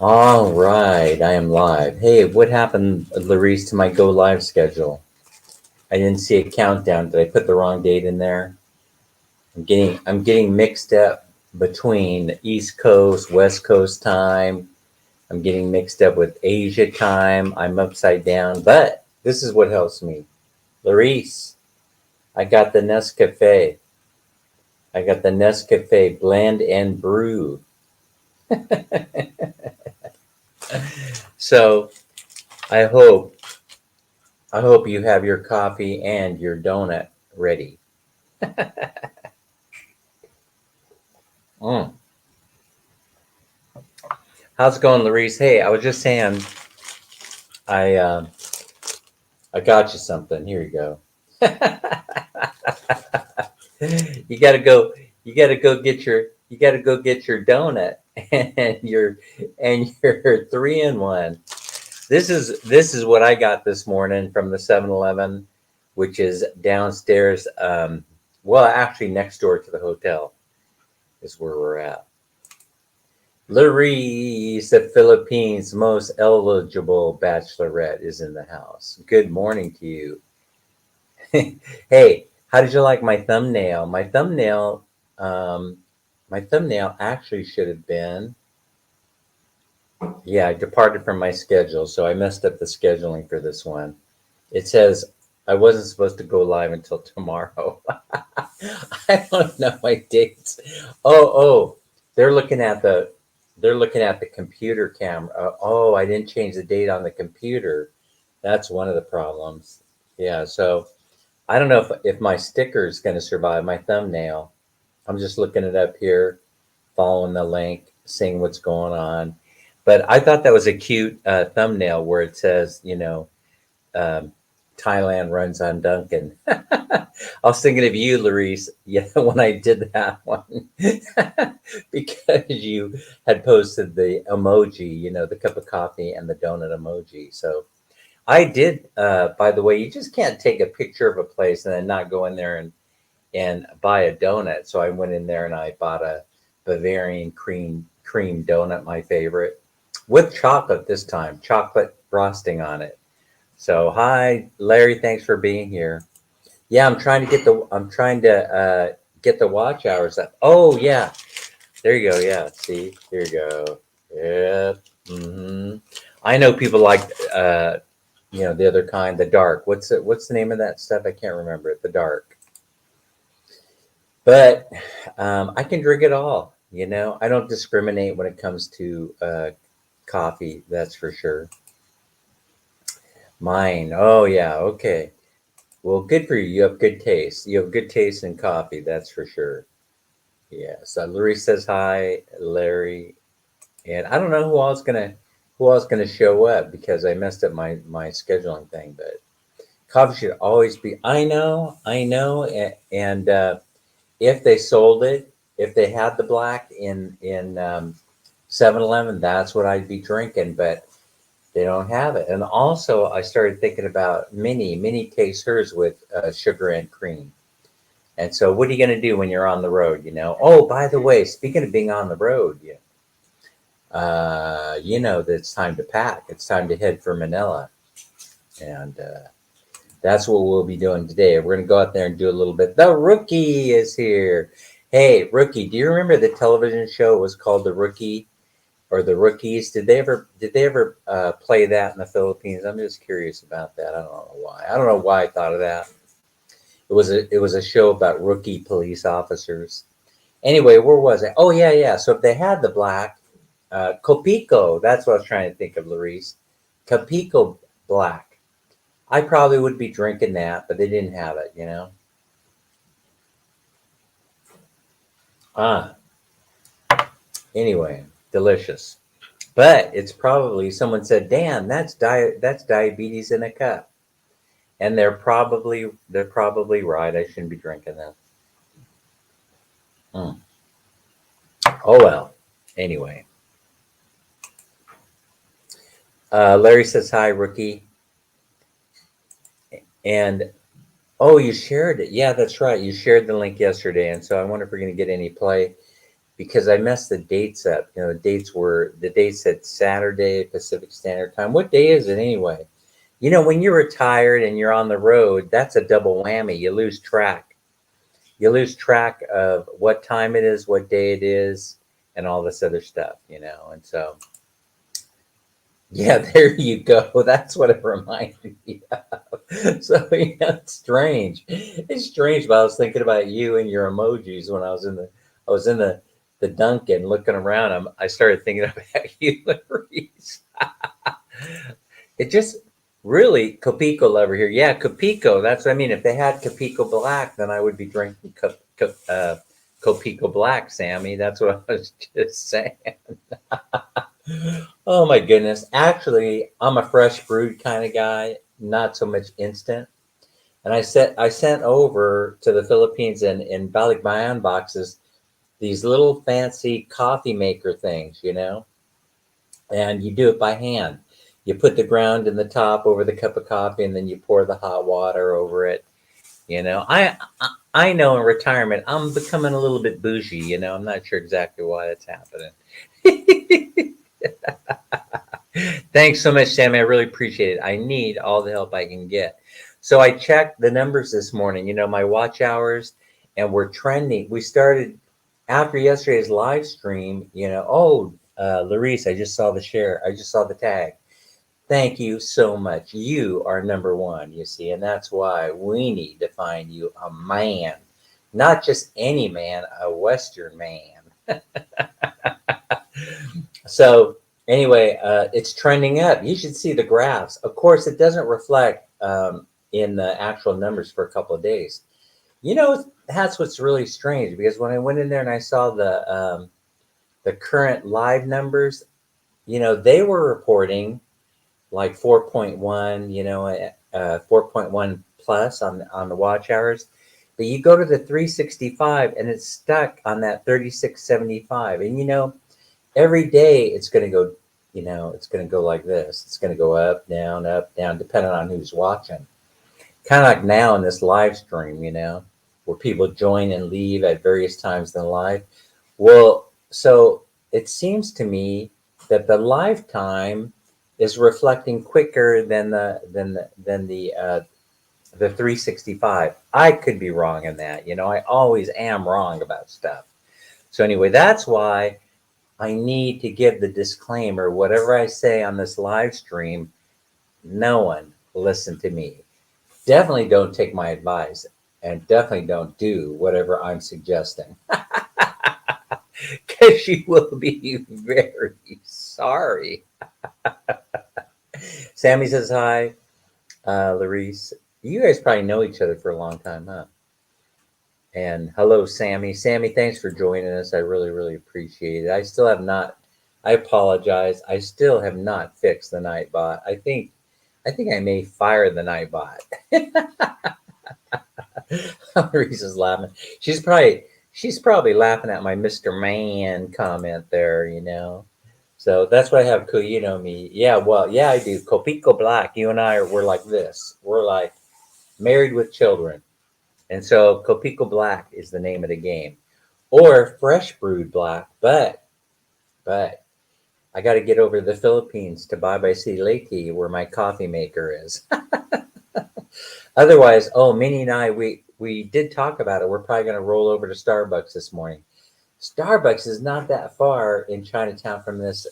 All right, I am live. Hey, what happened, Larice, to my go live schedule? I didn't see a countdown. Did I put the wrong date in there? I'm getting mixed up between East Coast, West Coast time. I'm getting mixed up with Asia time. I'm upside down, but this is what helps me. Larice, I got the Nescafe. I got the Nescafe blend and brew. So I hope I hope you have your coffee and your donut ready. Mm. How's it going, Larice? Hey, I was just saying, I uh, I got you something. Here you go. you gotta go. You gotta go get your. You gotta go get your donut and your 3-in-1. This is what I got this morning from the 7-Eleven, which is downstairs. Well, actually, next door to the hotel is where we're at. Larice, the Philippines' most eligible bachelorette, is in the house. Good morning to you. Hey, how did you like my thumbnail? Um, my thumbnail actually should have been. Yeah, I departed from my schedule, so I messed up the scheduling for this one. It says I wasn't supposed to go live until tomorrow. I don't know my dates. Oh, they're looking at the they're looking at the computer camera. Oh, I didn't change the date on the computer. That's one of the problems. Yeah, so I don't know if my sticker is going to survive my thumbnail. I'm just looking it up here, following the link, seeing what's going on. But I thought that was a cute thumbnail where it says, um, Thailand runs on Duncan. I was thinking of you, Larice, yeah, when I did that one, because you had posted the emoji, the cup of coffee and the donut emoji. So I did. By the way, you just can't take a picture of a place and then not go in there and buy a donut. So I went in there and I bought a Bavarian cream donut, my favorite, with chocolate this time, chocolate frosting on it. So hi, Larry. Thanks for being here. Yeah, I'm trying to get the watch hours up. Oh yeah, there you go. Yeah, see, here you go. Yeah. I know people like the other kind, the dark. What's the name of that stuff? I can't remember it. The dark. But I can drink it all. I don't discriminate when it comes to coffee. That's for sure. Mine. Oh yeah. Okay. Well, good for you. You have good taste. You have good taste in coffee. That's for sure. Yeah. So Larry says hi, Larry, and I don't know who else gonna show up because I messed up my scheduling thing. But coffee should always be. I know, and if they sold it, if they had the black in 7-Eleven, that's what I'd be drinking. But they don't have it. And also, I started thinking about Minnie. Minnie takes hers with sugar and cream. And so, what are you going to do when you're on the road? Oh, by the way, speaking of being on the road, that it's time to pack. It's time to head for Manila, and that's what we'll be doing today. We're going to go out there and do a little bit. The Rookie is here. Hey, Rookie, do you remember the television show? It was called The Rookie or The Rookies. Did they ever play that in the Philippines? I'm just curious about that. I don't know why. I don't know why I thought of that. It was a show about rookie police officers. Anyway, where was I? Oh yeah, yeah. So if they had the black Copico, that's what I was trying to think of, Larice. Copico black. I probably would be drinking that, but they didn't have it. Ah, anyway, delicious. But it's probably someone said, "Damn, that's diabetes in a cup," and they're probably right. I shouldn't be drinking that. Mm. Oh well. Anyway, Larry says hi, Rookie, and oh, you shared it. Yeah, that's right. You shared the link yesterday, and so I wonder if we're going to get any play because I messed the dates up. You know, the dates said Saturday Pacific Standard Time. What day is it anyway? You know, when you're retired and you're on the road, that's a double whammy. You lose track. You lose track of what time it is, what day it is, and all this other stuff, you know. And so, yeah, there you go. That's what it reminded me of. So, yeah, it's strange. It's strange, but I was thinking about you and your emojis when I was in the Dunkin' looking around. I started thinking about you, Reese. It just really Copico lover here. Yeah, Copico. That's what I mean. If they had Copico Black, then I would be drinking Copico Black, Sammy. That's what I was just saying. Oh my goodness. Actually, I'm a fresh brewed kind of guy, not so much instant. And I sent over to the Philippines in balikbayan boxes these little fancy coffee maker things, you know, and you do it by hand. You put the ground in the top over the cup of coffee, and then you pour the hot water over it. You know, I know in retirement I'm becoming a little bit bougie. You know, I'm not sure exactly why that's happening. Thanks so much, Sammy. I really appreciate it. I need all the help I can get. So I checked the numbers this morning, you know, my watch hours, and we're trending. We started after yesterday's live stream, you know. Oh, Larice, I just saw the share. I just saw the tag. Thank you so much. You are number one, you see, and that's why we need to find you a man, not just any man, a Western man. So anyway, it's trending up. You should see the graphs. Of course, it doesn't reflect in the actual numbers for a couple of days. You know, that's what's really strange because when I went in there and I saw the current live numbers, you know, they were reporting like 4.1, you know, 4.1 plus on the watch hours. But you go to the 365 and it's stuck on that 3675. And you know, every day it's going to go, you know, it's going to go like this. It's going to go up, down, depending on who's watching. Kind of like now in this live stream, you know, where people join and leave at various times in the live. Well, so it seems to me that the lifetime is reflecting quicker than the 365. I could be wrong in that. You know, I always am wrong about stuff. So anyway, that's why I need to give the disclaimer. Whatever I say on this live stream, no one listen to me. Definitely don't take my advice, and definitely don't do whatever I'm suggesting. Because you will be very sorry. Sammy says hi. Larice, you guys probably know each other for a long time, huh? And hello, Sammy. Sammy, thanks for joining us. I really, really appreciate it. I still have not. I apologize. I still have not fixed the Nightbot. I think I may fire the Nightbot. Larice is laughing. She's probably laughing at my Mr. Man comment there. You know. So that's why I have you know me. Yeah, well, yeah, I do. Copico Black. You and we're like this. We're like married with children. And so Copico Black is the name of the game. Or fresh brewed black, but I got to get over to the Philippines to Bye Bye City Lake where my coffee maker is. Otherwise, oh, Minnie and I, we did talk about it. We're probably going to roll over to Starbucks this morning. Starbucks is not that far in Chinatown from this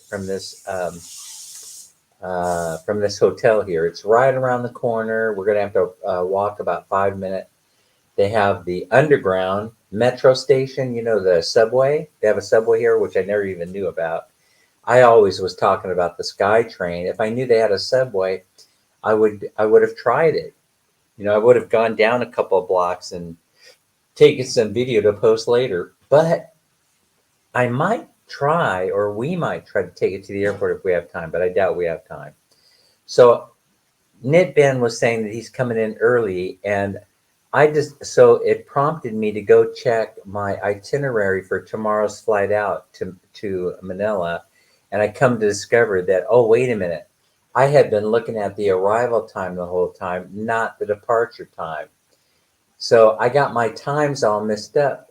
hotel here. It's right around the corner. We're gonna have to walk about 5 minutes. They have the underground metro station. You know, the subway. They have a subway here, which I never even knew about. I always was talking about the Sky Train. If I knew they had a subway, I would have tried it. You know, I would have gone down a couple of blocks and taken some video to post later. But I might try, or we might try to take it to the airport if we have time, but I doubt we have time. So Knit Ben was saying that he's coming in early, and so it prompted me to go check my itinerary for tomorrow's flight out to Manila, and I come to discover that, oh, wait a minute, I had been looking at the arrival time the whole time, not the departure time. So I got my times all messed up.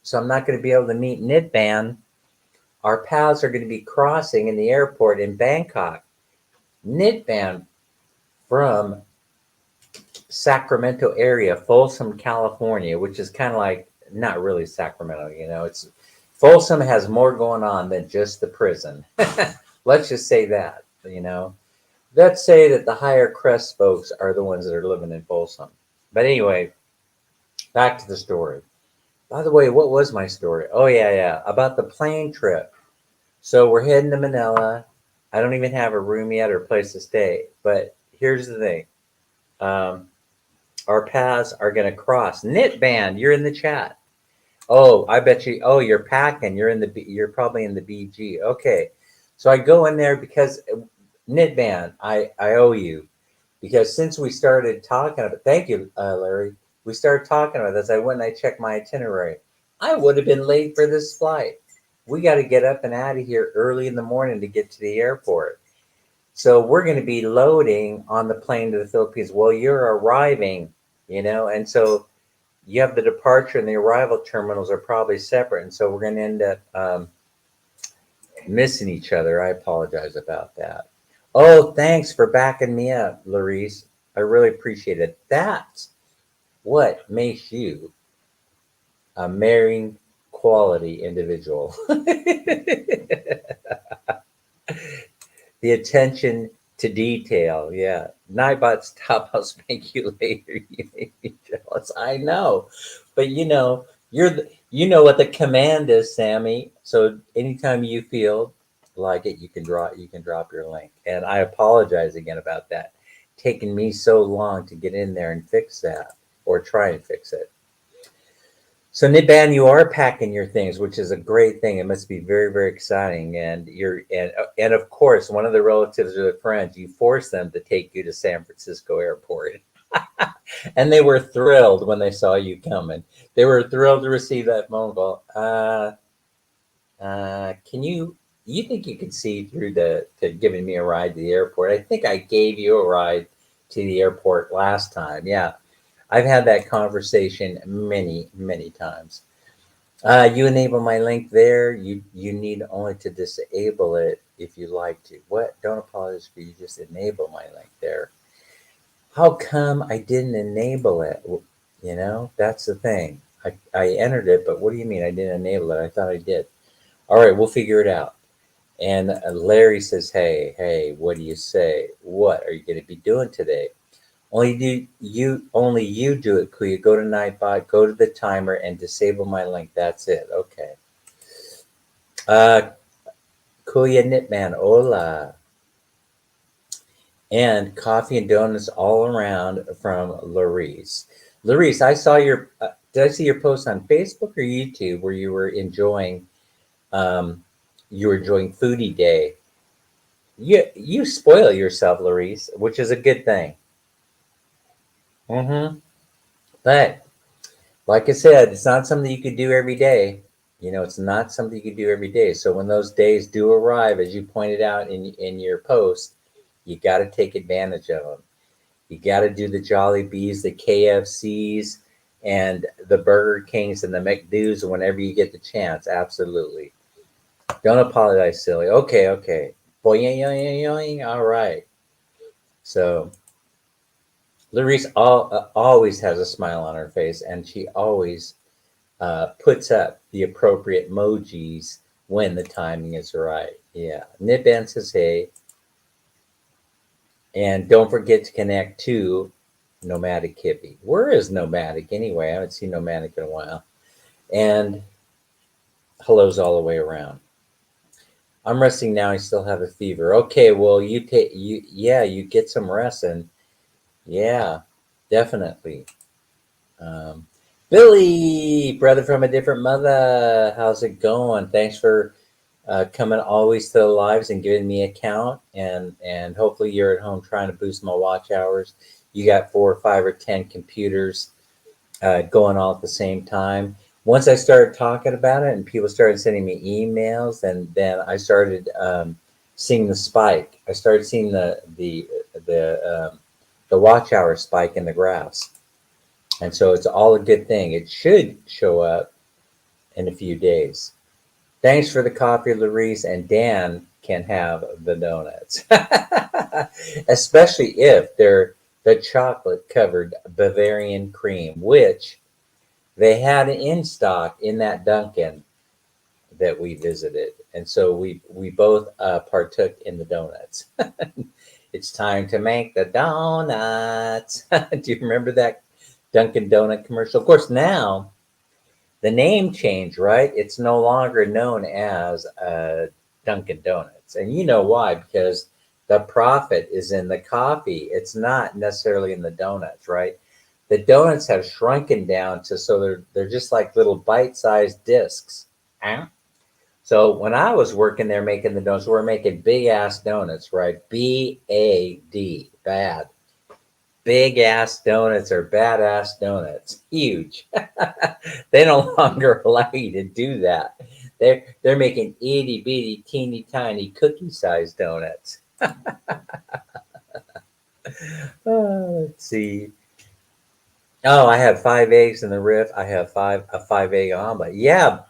So I'm not going to be able to meet Nitban. Our paths are going to be crossing in the airport in Bangkok. Nitban from Sacramento area, Folsom, California, which is kind of like not really Sacramento, it's Folsom has more going on than just the prison. Let's just say that. Let's say that the higher crest folks are the ones that are living in Folsom. But anyway, back to the story. By the way, what was my story? Oh, yeah, yeah, about the plane trip. So we're heading to Manila. I don't even have a room yet or a place to stay. But here's the thing. Um, our paths are going to cross. Knit band, you're in the chat. Oh, I bet you. Oh, you're packing. You're probably in the BG. Okay, so I go in there because Knit band. I owe you because since we started talking about. Thank you, Larry. We started talking about this. I went and I checked my itinerary. I would have been late for this flight. We got to get up and out of here early in the morning to get to the airport. So we're going to be loading on the plane to the Philippines. Well, you're arriving, and so you have the departure and the arrival terminals are probably separate. And so we're going to end up missing each other. I apologize about that. Oh, thanks for backing me up, Larice. I really appreciate it. That's what makes you a marrying quality individual. The attention to detail. Yeah. Nightbot's top house make you later. You make me jealous. I know. But you know what the command is, Sammy. So anytime you feel like it, you can drop your link. And I apologize again about that. Taking me so long to get in there and fix that or try and fix it. So Niban, you are packing your things, which is a great thing. It must be very, very exciting. And of course, one of the relatives or the friends, you force them to take you to San Francisco Airport, and they were thrilled when they saw you coming. They were thrilled to receive that phone call. Can you think you could see through to giving me a ride to the airport? I think I gave you a ride to the airport last time. Yeah. I've had that conversation many, many times. You enable my link there. You need only to disable it if you like to. What? Don't apologize for you. Just enable my link there. How come I didn't enable it? That's the thing. I entered it, but what do you mean I didn't enable it? I thought I did. All right, we'll figure it out. And Larry says, hey, what do you say? What are you going to be doing today? Only you do it, Kuya. Go to Nightbot, go to the timer, and disable my link. That's it. Okay. Uh, Kuya Knitman, hola. And coffee and donuts all around from Larice. Larice, I saw did I see your post on Facebook or YouTube where um, you were enjoying Foodie Day? You spoil yourself, Larice, which is a good thing. Mm-hmm. But like I said, it's not something you could do every day. It's not something you could do every day. So when those days do arrive, as you pointed out in your post, you got to take advantage of them. You got to do the Jolly Bees, the KFCs, and the Burger Kings and the McDo's whenever you get the chance. Absolutely. Don't apologize, silly. Okay. Boing, all right. So Larice always has a smile on her face, and she always puts up the appropriate emojis when the timing is right. Yeah. Nipan says hey. And don't forget to connect to Nomadic Hippie. Where is Nomadic anyway? I haven't seen Nomadic in a while. And hellos all the way around. I'm resting now. I still have a fever. Okay, well you get some rest and yeah, definitely. Um, Billy, brother from a different mother, how's it going? Thanks for coming always to the lives and giving me a count. And hopefully you're at home trying to boost my watch hours. You got 4 or 5 or 10 computers going all at the same time. Once I started talking about it and people started sending me emails, and then I started seeing the spike. I started seeing the watch hour spike in the graphs. And so it's all a good thing. It should show up in a few days. Thanks for the coffee, Larice, and Dan can have the donuts. Especially if they're the chocolate covered Bavarian cream, which they had in stock in that Dunkin' that we visited. And so we both partook in the donuts. It's time to make the donuts. Do you remember that Dunkin' Donut commercial? Of course, now the name changed, right? It's no longer known as Dunkin' Donuts. And you know why? Because the profit is in the coffee. It's not necessarily in the donuts, right? The donuts have shrunken down to so they're just like little bite-sized discs. Huh? So when I was working there making the donuts, we were making big ass donuts, right? BAD, bad. Big ass donuts are badass donuts. Huge. They no longer allow you to do that. They're making itty bitty teeny tiny cookie sized donuts. Let's see. Oh, I have 5 eggs in the riff. I have a 5 egg omelet. Yeah,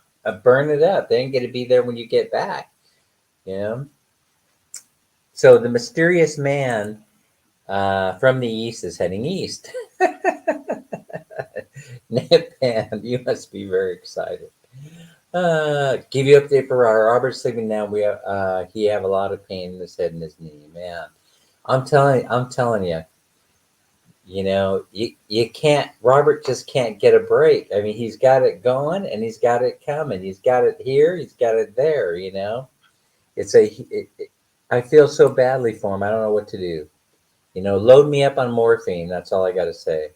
burn it up. They ain't gonna be there when you get back. You know. So the mysterious man from the east is heading east. Nip and you must be very excited. Give you update for Robert's sleeping now. He have a lot of pain in his head and his knee. Man, I'm telling you, you can't. Robert just can't get a break. I mean, he's got it going and he's got it coming. He's got it here. He's got it there. It's I feel so badly for him. I don't know what to do. Load me up on morphine. That's all I got to say.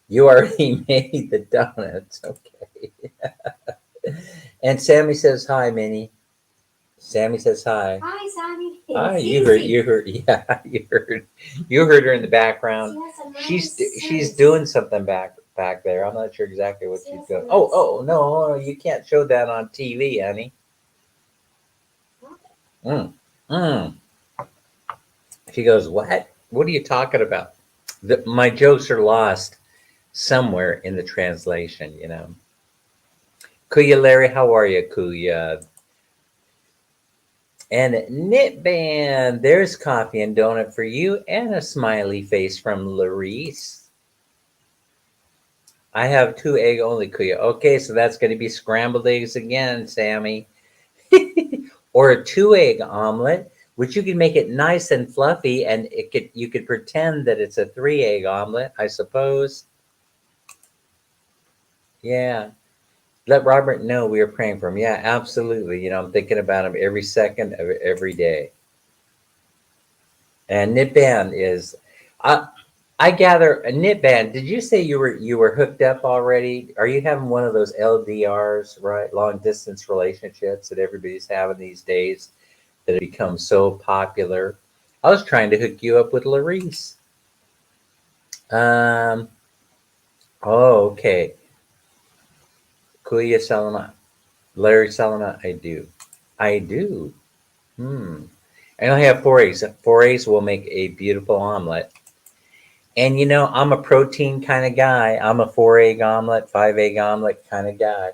You already made the donuts. Okay. And Sammy says hi, Minnie. Sammy says hi. Hi, Sammy. Hi, It's you easy. heard, yeah, you heard her in the background. She has a She's nice doing something back there. I'm not sure exactly what She she's has a doing. nice Oh, no, you can't show that on TV, honey. Mm, mm. She goes, what? What are you talking about? My jokes are lost somewhere in the translation. Kuya Larry, how are you, Kuya? And Knit Band, there's coffee and donut for you, and a smiley face from Larice. I have 2 egg only, Kuya. Okay, so that's going to be scrambled eggs again, Sammy. Or a 2 egg omelet, which you can make it nice and fluffy, and you could pretend that it's a 3 egg omelet, I suppose. Yeah. Let Robert know we are praying for him. Yeah, absolutely. I'm thinking about him every second of every day. And Knit Band is, I, I gather a Knit Band. Did you say you were hooked up already? Are you having one of those LDRs, right? Long distance relationships that everybody's having these days that have become so popular. I was trying to hook you up with Larice. Um. Oh, okay. Kuya Salama, Larry Salama. I do. I do. Hmm. I only have 4 eggs. 4 eggs will make a beautiful omelet. And I'm a protein kind of guy. I'm a 4 egg omelet, 5 egg omelet kind of guy.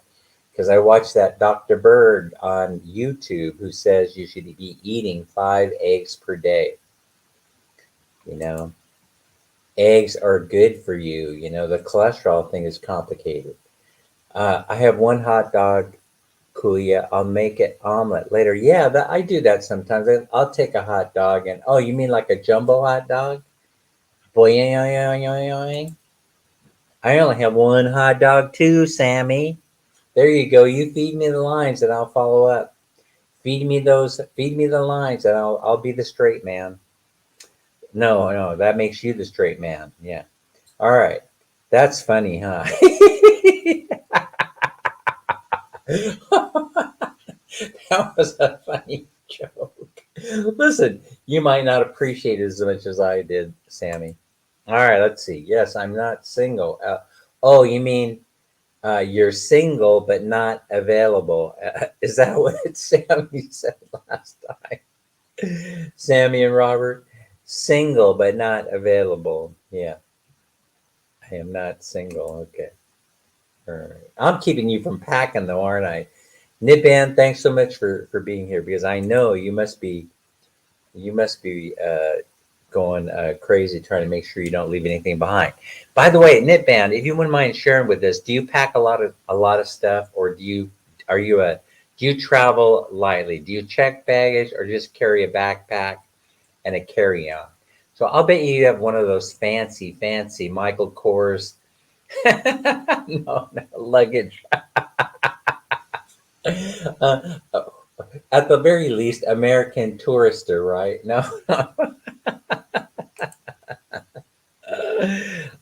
Because I watched that Dr. Berg on YouTube who says you should be eating 5 eggs per day. You know, eggs are good for you. The cholesterol thing is complicated. I have one hot dog, Kuya. I'll make it omelet later. Yeah, I do that sometimes. I'll take a hot dog and, oh, you mean like a jumbo hot dog? Boing. I only have one hot dog too, Sammy. There you go. You feed me the lines and I'll follow up. Feed me the lines and I'll be the straight man. No, no, that makes you the straight man. Yeah. All right. That's funny, huh? That was a funny joke. Listen, you might not appreciate it as much as I did, Sammy. All right, let's see. Yes, I'm not single. Oh, you mean you're single but not available? Is that what Sammy said last time? Sammy and Robert, single but not available. Yeah, I am not single. Okay. All right. I'm keeping you from packing though, aren't I? Nipan, thanks so much for being here because I know you must be going crazy trying to make sure you don't leave anything behind. By the way, Knitband, if you wouldn't mind sharing with us, do you pack a lot of stuff, or do you travel lightly? Do you check baggage, or just carry a backpack and a carry-on? So I'll bet you have one of those fancy Michael Kors no, luggage. Uh, at the very least, American Tourister, right? No.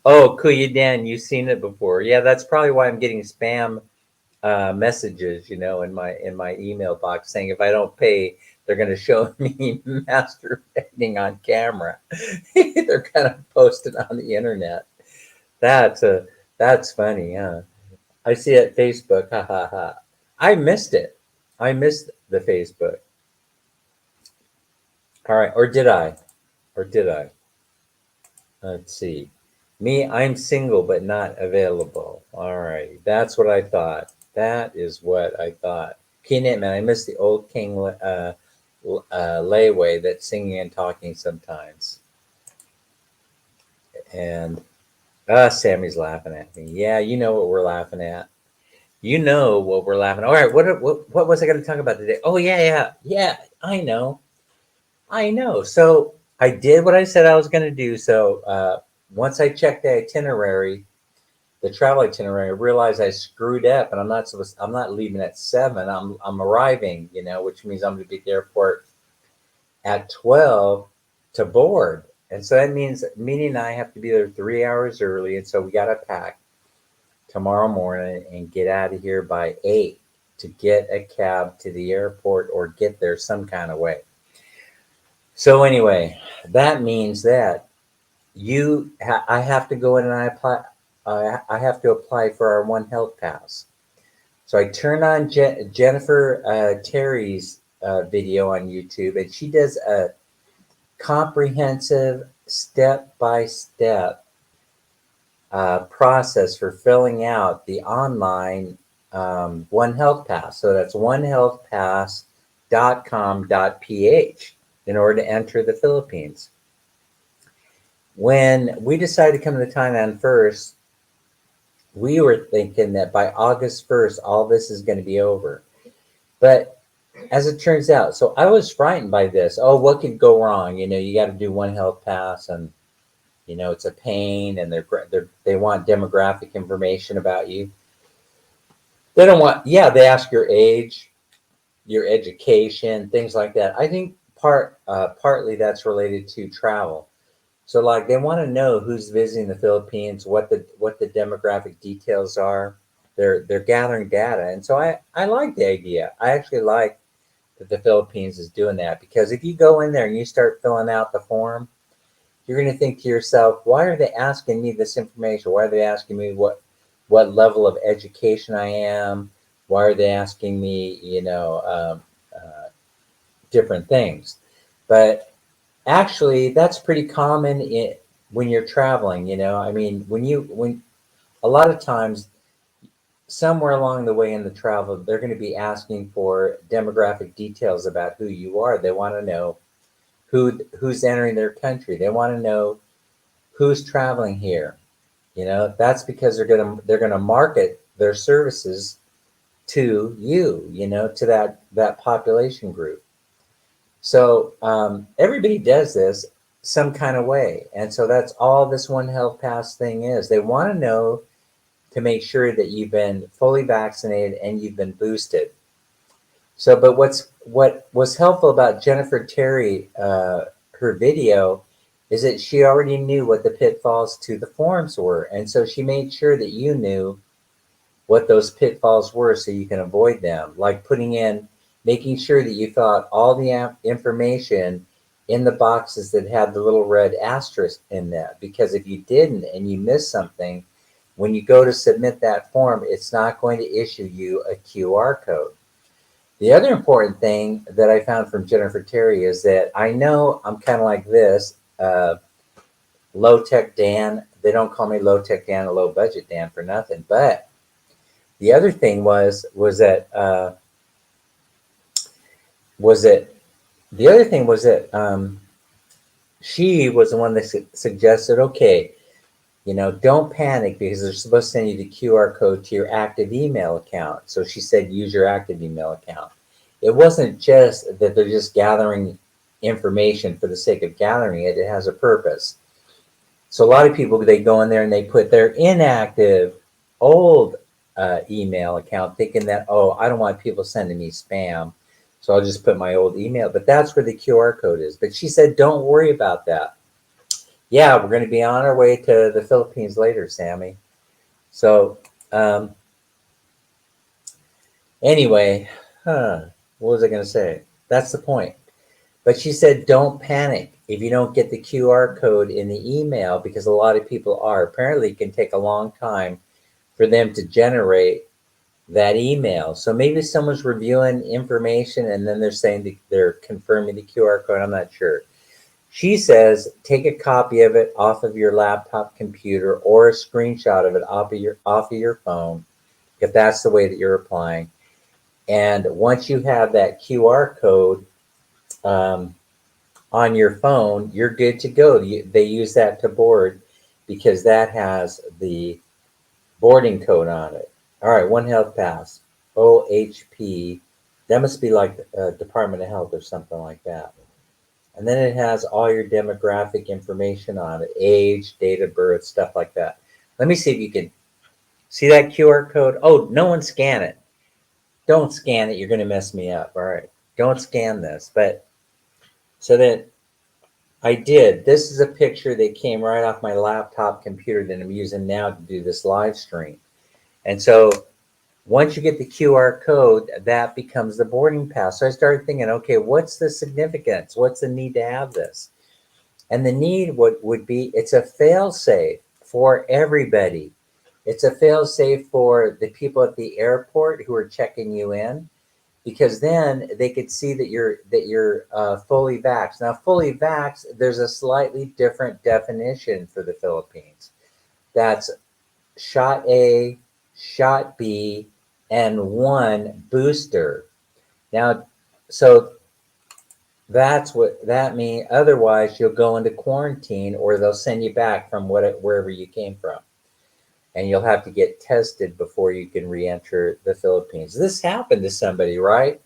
Oh, Kuya, you've seen it before. Yeah, that's probably why I'm getting spam messages, in my email box saying if I don't pay, they're going to show me masturbating on camera. They're kind of posted on the internet. That's that's funny, huh? I see it Facebook. Ha ha ha. I missed it. I missed the Facebook. All right, or did I? Or did I? Let's see. Me, I'm single but not available. All right, that's what I thought. That is what I thought. Keenan, man, I miss the old King Layway that's singing and talking sometimes. And Sammy's laughing at me. Yeah, you know what we're laughing at. You know what we're laughing at. All right, what was I going to talk about today? Oh yeah. I know. I know. So I did what I said I was going to do. So once I checked the travel itinerary, I realized I screwed up, and I'm not leaving at 7. I'm arriving, which means I'm going to be at the airport at 12 to board, and so that means Minnie and I have to be there 3 hours early, and so we got to pack tomorrow morning and get out of here by 8 to get a cab to the airport or get there some kind of way. So anyway, that means that I have to go in and I have to apply for our One Health Pass. So I turn on Jennifer Terry's video on YouTube, and she does a comprehensive step-by-step process for filling out the online One Health Pass. So that's onehealthpass.com.ph in order to enter the Philippines. When we decided to come to Thailand first, we were thinking that by August 1st, all this is going to be over. But as it turns out, so I was frightened by this. Oh, what could go wrong? You got to do One Health Pass, and it's a pain, and they want demographic information about you. They don't want, yeah, they ask your age, your education, things like that. I think partly that's related to travel. So like they want to know who's visiting the Philippines, what the demographic details are. They're gathering data, and so I like the idea. I actually like that the Philippines is doing that, because if you go in there and you start filling out the form, you're going to think to yourself, why are they asking me this information? Why are they asking me what level of education I am? Why are they asking me, different things? But actually, that's pretty common when you're traveling. I mean, when a lot of times, somewhere along the way in the travel, they're going to be asking for demographic details about who you are. They want to know who's entering their country. They want to know who's traveling here. That's because they're gonna market their services to you. To that population group. So everybody does this some kind of way, and so that's all this One Health Pass thing is. They want to know to make sure that you've been fully vaccinated and you've been boosted. So, but what was helpful about Jennifer Terry, her video, is that she already knew what the pitfalls to the forms were, and so she made sure that you knew what those pitfalls were so you can avoid them, like making sure that you filled out all the information in the boxes that had the little red asterisk in that, because if you didn't and you missed something, when you go to submit that form, it's not going to issue you a QR code. The other important thing that I found from Jennifer Terry is that I know I'm kind of like this, low tech Dan. They don't call me low tech Dan or low budget Dan for nothing. But The other thing was that the other thing was that she was the one that suggested, okay, don't panic because they're supposed to send you the QR code to your active email account. So she said, use your active email account. It wasn't just that they're just gathering information for the sake of gathering it. It has a purpose. So a lot of people, they go in there and they put their inactive old email account thinking that, oh, I don't want people sending me spam. So I'll just put my old email. But that's where the QR code is. But she said, don't worry about that. Yeah, we're going to be on our way to the Philippines later, Sammy. So anyway, what was I going to say? That's the point. But she said, don't panic if you don't get the QR code in the email, because a lot of people are. Apparently, it can take a long time for them to generate that email. So maybe someone's reviewing information and then they're saying they're confirming the QR code. I'm not sure. She says, take a copy of it off of your laptop computer or a screenshot of it off of your phone, if that's the way that you're applying. And once you have that QR code on your phone, you're good to go. They use that to board because that has the boarding code on it. All right, One Health Pass, OHP. That must be like Department of Health or something like that. And then it has all your demographic information on it, age, date of birth, stuff like that. Let me see if you can see that QR code. Oh, no one scan it. Don't scan it. You're going to mess me up. All right. Don't scan this. But so that I did. This is a picture that came right off my laptop computer that I'm using now to do this live stream. And so once you get the QR code, that becomes the boarding pass. So I started thinking, okay, what's the significance? What's the need to have this? And the need would be, it's a fail safe for everybody. It's a fail safe for the people at the airport who are checking you in, because then they could see that you're fully vaxxed. Now, fully vaxxed, there's a slightly different definition for the Philippines. That's shot A, shot B, and one booster. Now, so that's what that means. Otherwise, you'll go into quarantine, or they'll send you back from wherever you came from, and you'll have to get tested before you can re-enter the Philippines. This happened to somebody, right?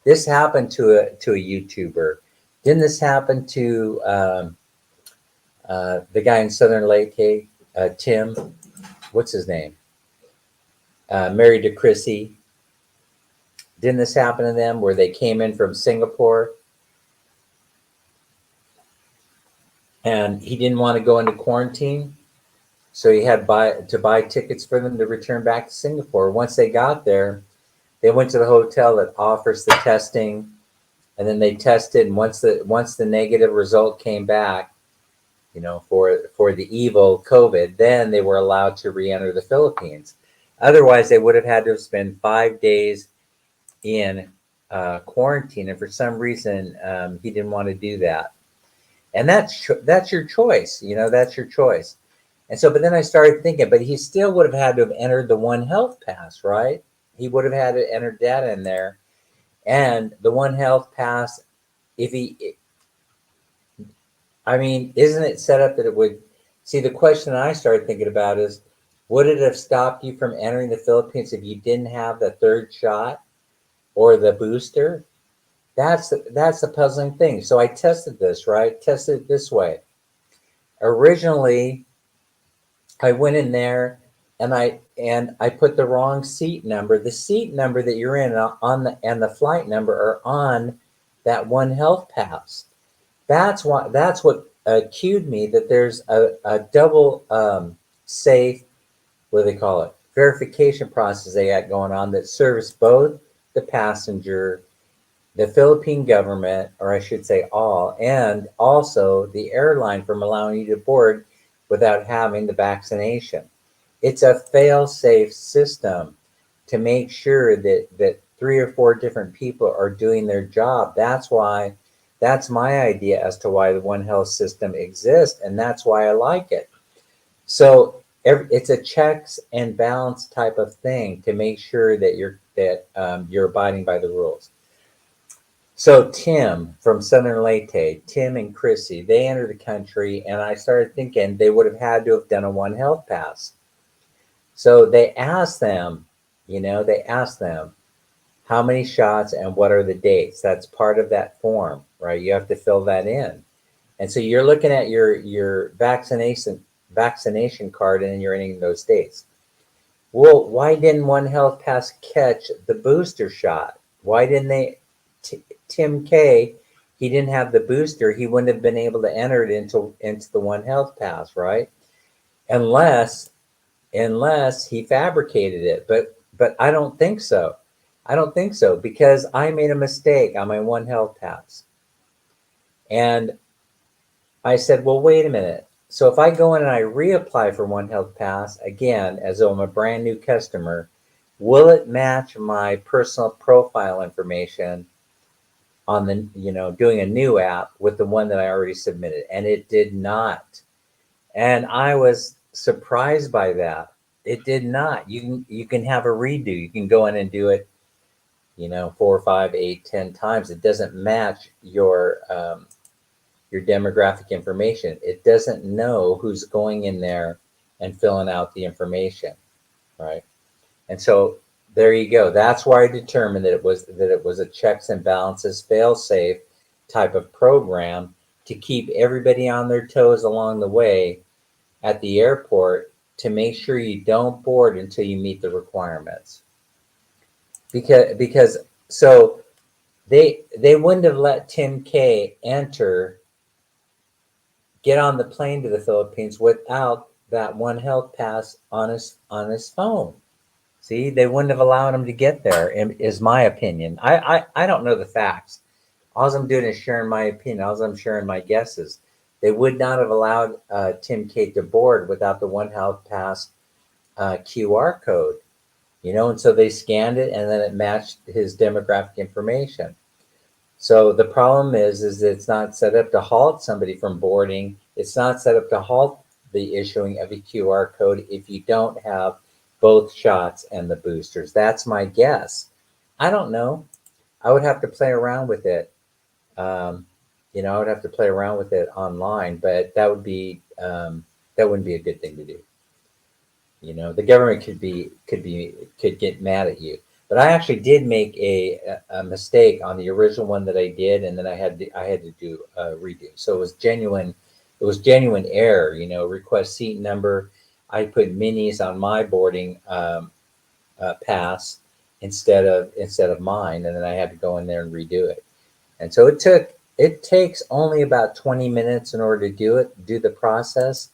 This happened to a YouTuber. Didn't this happen to the guy in Southern Lake, Tim? What's his name? Married to Chrissy. Didn't this happen to them where they came in from Singapore and he didn't want to go into quarantine? So he had to buy tickets for them to return back to Singapore. Once they got there, they went to the hotel that offers the testing, and then they tested. And once the negative result came back, for the evil COVID, then they were allowed to re-enter the Philippines. Otherwise, they would have had to spend 5 days in quarantine, and for some reason, he didn't want to do that. And that's your choice. That's your choice. And so, but then I started thinking, but he still would have had to have entered the One Health Pass, right? He would have had to enter data in there. And the One Health Pass, isn't it set up that it would, see, the question I started thinking about is, would it have stopped you from entering the Philippines if you didn't have the third shot or the booster? That's the puzzling thing. So I tested this, right? Tested it this way. Originally, I went in there and I put the wrong seat number. The seat number that you're in and the flight number are on that One Health Pass. That's what cued me that there's a double safe, what do they call it, verification process they got going on that serves both the passenger, the Philippine government, or I should say all, and also the airline from allowing you to board without having the vaccination. It's a fail-safe system to make sure that 3 or 4 different people are doing their job. That's my idea as to why the One Health system exists, and that's why I like it. So it's a checks and balance type of thing to make sure that you're abiding by the rules. So Tim from Southern Leyte, Tim and Chrissy, they entered the country, and I started thinking they would have had to have done a One Health pass. So they asked them how many shots and what are the dates. That's part of that form, right? You have to fill that in. And so you're looking at your vaccination card, and then you're entering those dates. Well, why didn't One Health Pass catch the booster shot? Why didn't they? Tim K, he didn't have the booster. He wouldn't have been able to enter it into the One Health Pass, right? Unless he fabricated it. But I don't think so. I don't think so, because I made a mistake on my One Health Pass. And I said, well, wait a minute. So if I go in and I reapply for One Health Pass again, as though I'm a brand new customer, will it match my personal profile information on doing a new app with the one that I already submitted? And it did not. And I was surprised by that. It did not. You can have a redo. You can go in and do it, 4, 5, 8, 10 times. It doesn't match your demographic information. It doesn't know who's going in there and filling out the information, right? And so there you go. That's why I determined that it was a checks and balances, fail-safe type of program to keep everybody on their toes along the way at the airport, to make sure you don't board until you meet the requirements. Because so they wouldn't have let Tim K get on the plane to the Philippines without that One Health Pass on his phone. See, they wouldn't have allowed him to get there, is my opinion. I don't know the facts. All I'm doing is sharing my opinion. All I'm sharing my guesses. They would not have allowed Tim K to board without the One Health Pass QR code, and so they scanned it, and then it matched his demographic information. So the problem is it's not set up to halt somebody from boarding. It's not set up to halt the issuing of a QR code if you don't have both shots and the boosters. That's my guess. I don't know. I would have to play around with it. I would have to play around with it online, but that wouldn't be a good thing to do. The government could get mad at you. But I actually did make a mistake on the original one that I did, and then I had to do a redo. So it was genuine. It was genuine error. Request seat number. I put minis on my boarding pass instead of mine, and then I had to go in there and redo it. And so it takes only about 20 minutes in order to do the process.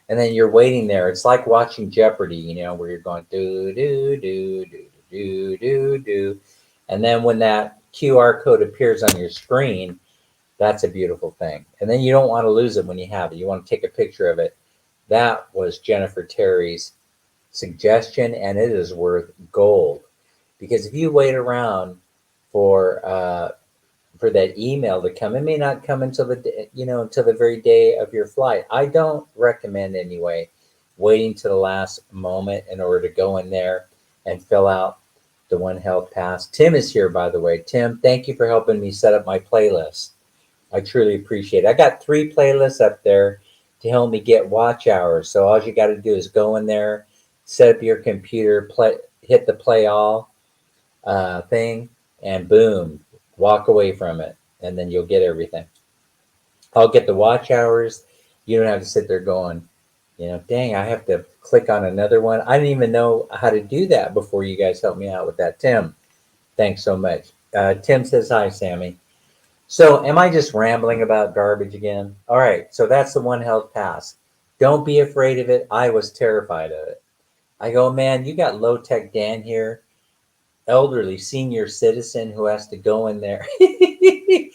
And then you're waiting there. It's like watching Jeopardy, where you're going do do do do do do do, and then when that QR code appears on your screen, that's a beautiful thing. And then you don't want to lose it when you have it. You want to take a picture of it. That was Jennifer Terry's suggestion, and it is worth gold, because if you wait around for that email to come, it may not come until the very day of your flight. I don't recommend, anyway, waiting to the last moment in order to go in there and fill out the One Health Pass. Tim is here, by the way. Tim, thank you for helping me set up my playlist. I truly appreciate it. I got 3 playlists up there to help me get watch hours. So all you got to do is go in there, set up your computer, hit the play all thing, and boom, walk away from it, and then you'll get everything. I'll get the watch hours. You don't have to sit there going, dang, I have to click on another one. I didn't even know how to do that before you guys helped me out with that. Tim, thanks so much. Tim says, hi, Sammy. So am I just rambling about garbage again? All right, so that's the One Health Pass. Don't be afraid of it. I was terrified of it. I go, man, you got low-tech Dan here, elderly senior citizen who has to go in there, and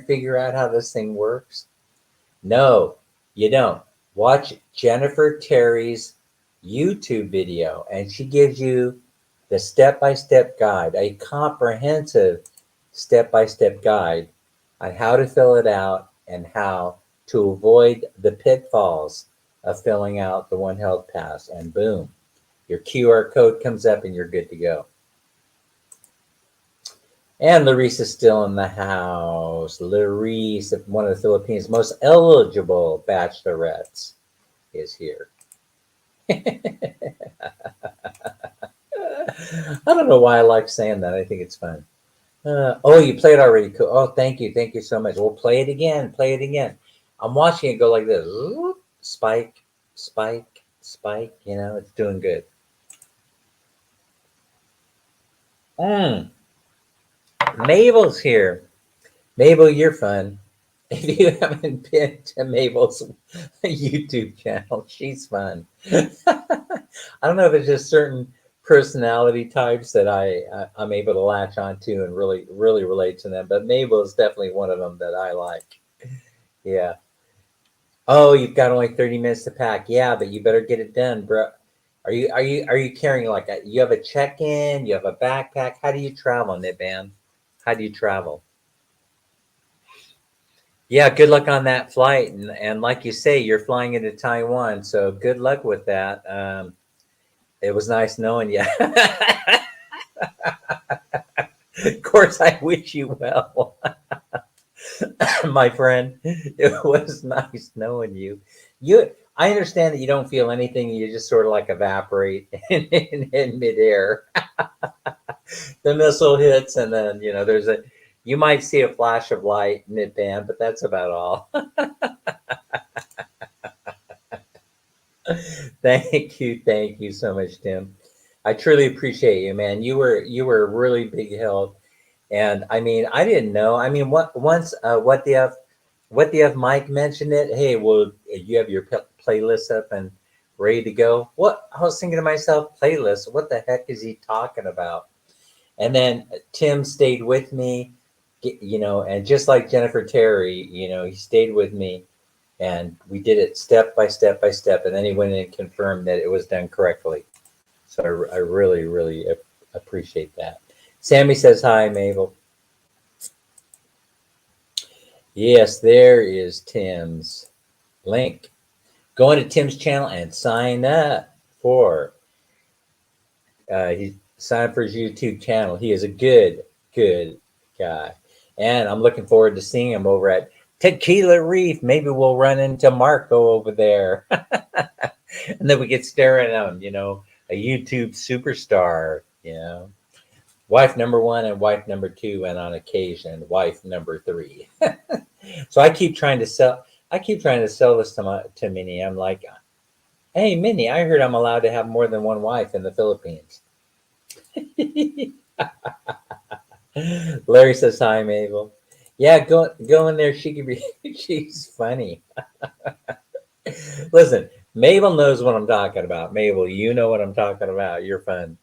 figure out how this thing works. No, you don't. Watch Jennifer Terry's YouTube video, and she gives you the step-by-step guide, a comprehensive step-by-step guide on how to fill it out and how to avoid the pitfalls of filling out the One Health Pass, and boom, your QR code comes up and you're good to go. And Larice is still in the house. Larice, one of the Philippines' most eligible bachelorettes, is here. I don't know why I like saying that. I think it's fun. Oh, you played already. Cool. Oh, thank you. Thank you so much. We'll play it again. Play it again. I'm watching it go like this. Spike, spike, spike. You know, it's doing good. Mm, Mabel's here. Mabel, you're fun. If you haven't been to Mabel's YouTube channel, she's fun. I don't know if it's just certain personality types that I'm able to latch onto and really relate to them, but Mabel is definitely one of them that I like. Yeah. Oh, you've got only 30 minutes to pack. Yeah, but you better get it done, bro. Are you carrying like you have a check-in, you have a backpack? How do you travel, Niban? How do you travel? Yeah, good luck on that flight. And like you say, you're flying into Taiwan, so good luck with that. It was nice knowing you. Of course, I wish you well, my friend. It was nice knowing you. I understand that you don't feel anything. You just sort of like evaporate in midair. The missile hits, and then you might see a flash of light mid band, but that's about all. Thank you so much, Tim. I truly appreciate you, man. You were a really big help, and I mean, I didn't know. I mean, what the F Mike mentioned it. Hey, well, you have your playlist up and ready to go. What I was thinking to myself, playlist. What the heck is he talking about? And then Tim stayed with me, and just like Jennifer Terry, he stayed with me, and we did it step by step by step, and then he went in and confirmed that it was done correctly. So I really appreciate that. Sammy says hi, Mabel. Yes, there is Tim's link. Go into Tim's channel and sign up for he sign up for his YouTube channel. He is a good guy, and I'm looking forward to seeing him over at Tequila Reef. Maybe we'll run into Marco over there, and then we get staring at him. A YouTube superstar. Wife number one and wife number two, and on occasion, wife number three. So I keep trying to sell. I keep trying to sell this to Minnie. I'm like, hey, Minnie, I heard I'm allowed to have more than one wife in the Philippines. Larry says hi, Mabel. Yeah, go in there. She could be. She's funny. Listen, Mabel knows what I'm talking about. Mabel, you know what I'm talking about. You're fun.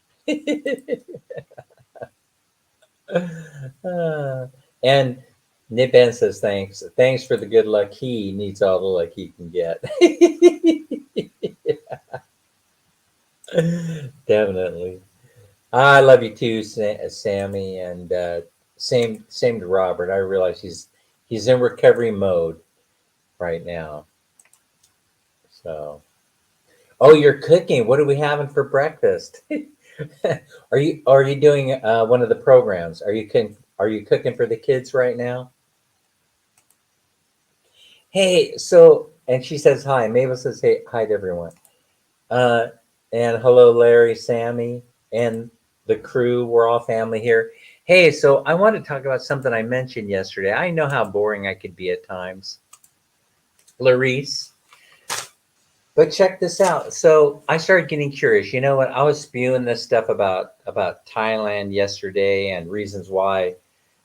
And Nipen says thanks. Thanks for the good luck. He needs all the luck he can get. Definitely. I love you too, Sammy, and same to Robert. I realize he's in recovery mode right now. So, oh, you're cooking. What are we having for breakfast? Are you doing one of the programs? Are you cooking for the kids right now? Hey, so and she says hi. Mabel says hey hi to everyone. Uh, and hello, Larry, Sammy, and the crew. We're all family here. Hey, so I want to talk about something I mentioned yesterday. I know how boring I could be at times, Larice. But check this out. So I started getting curious. You know what? I was spewing this stuff about Thailand yesterday and reasons why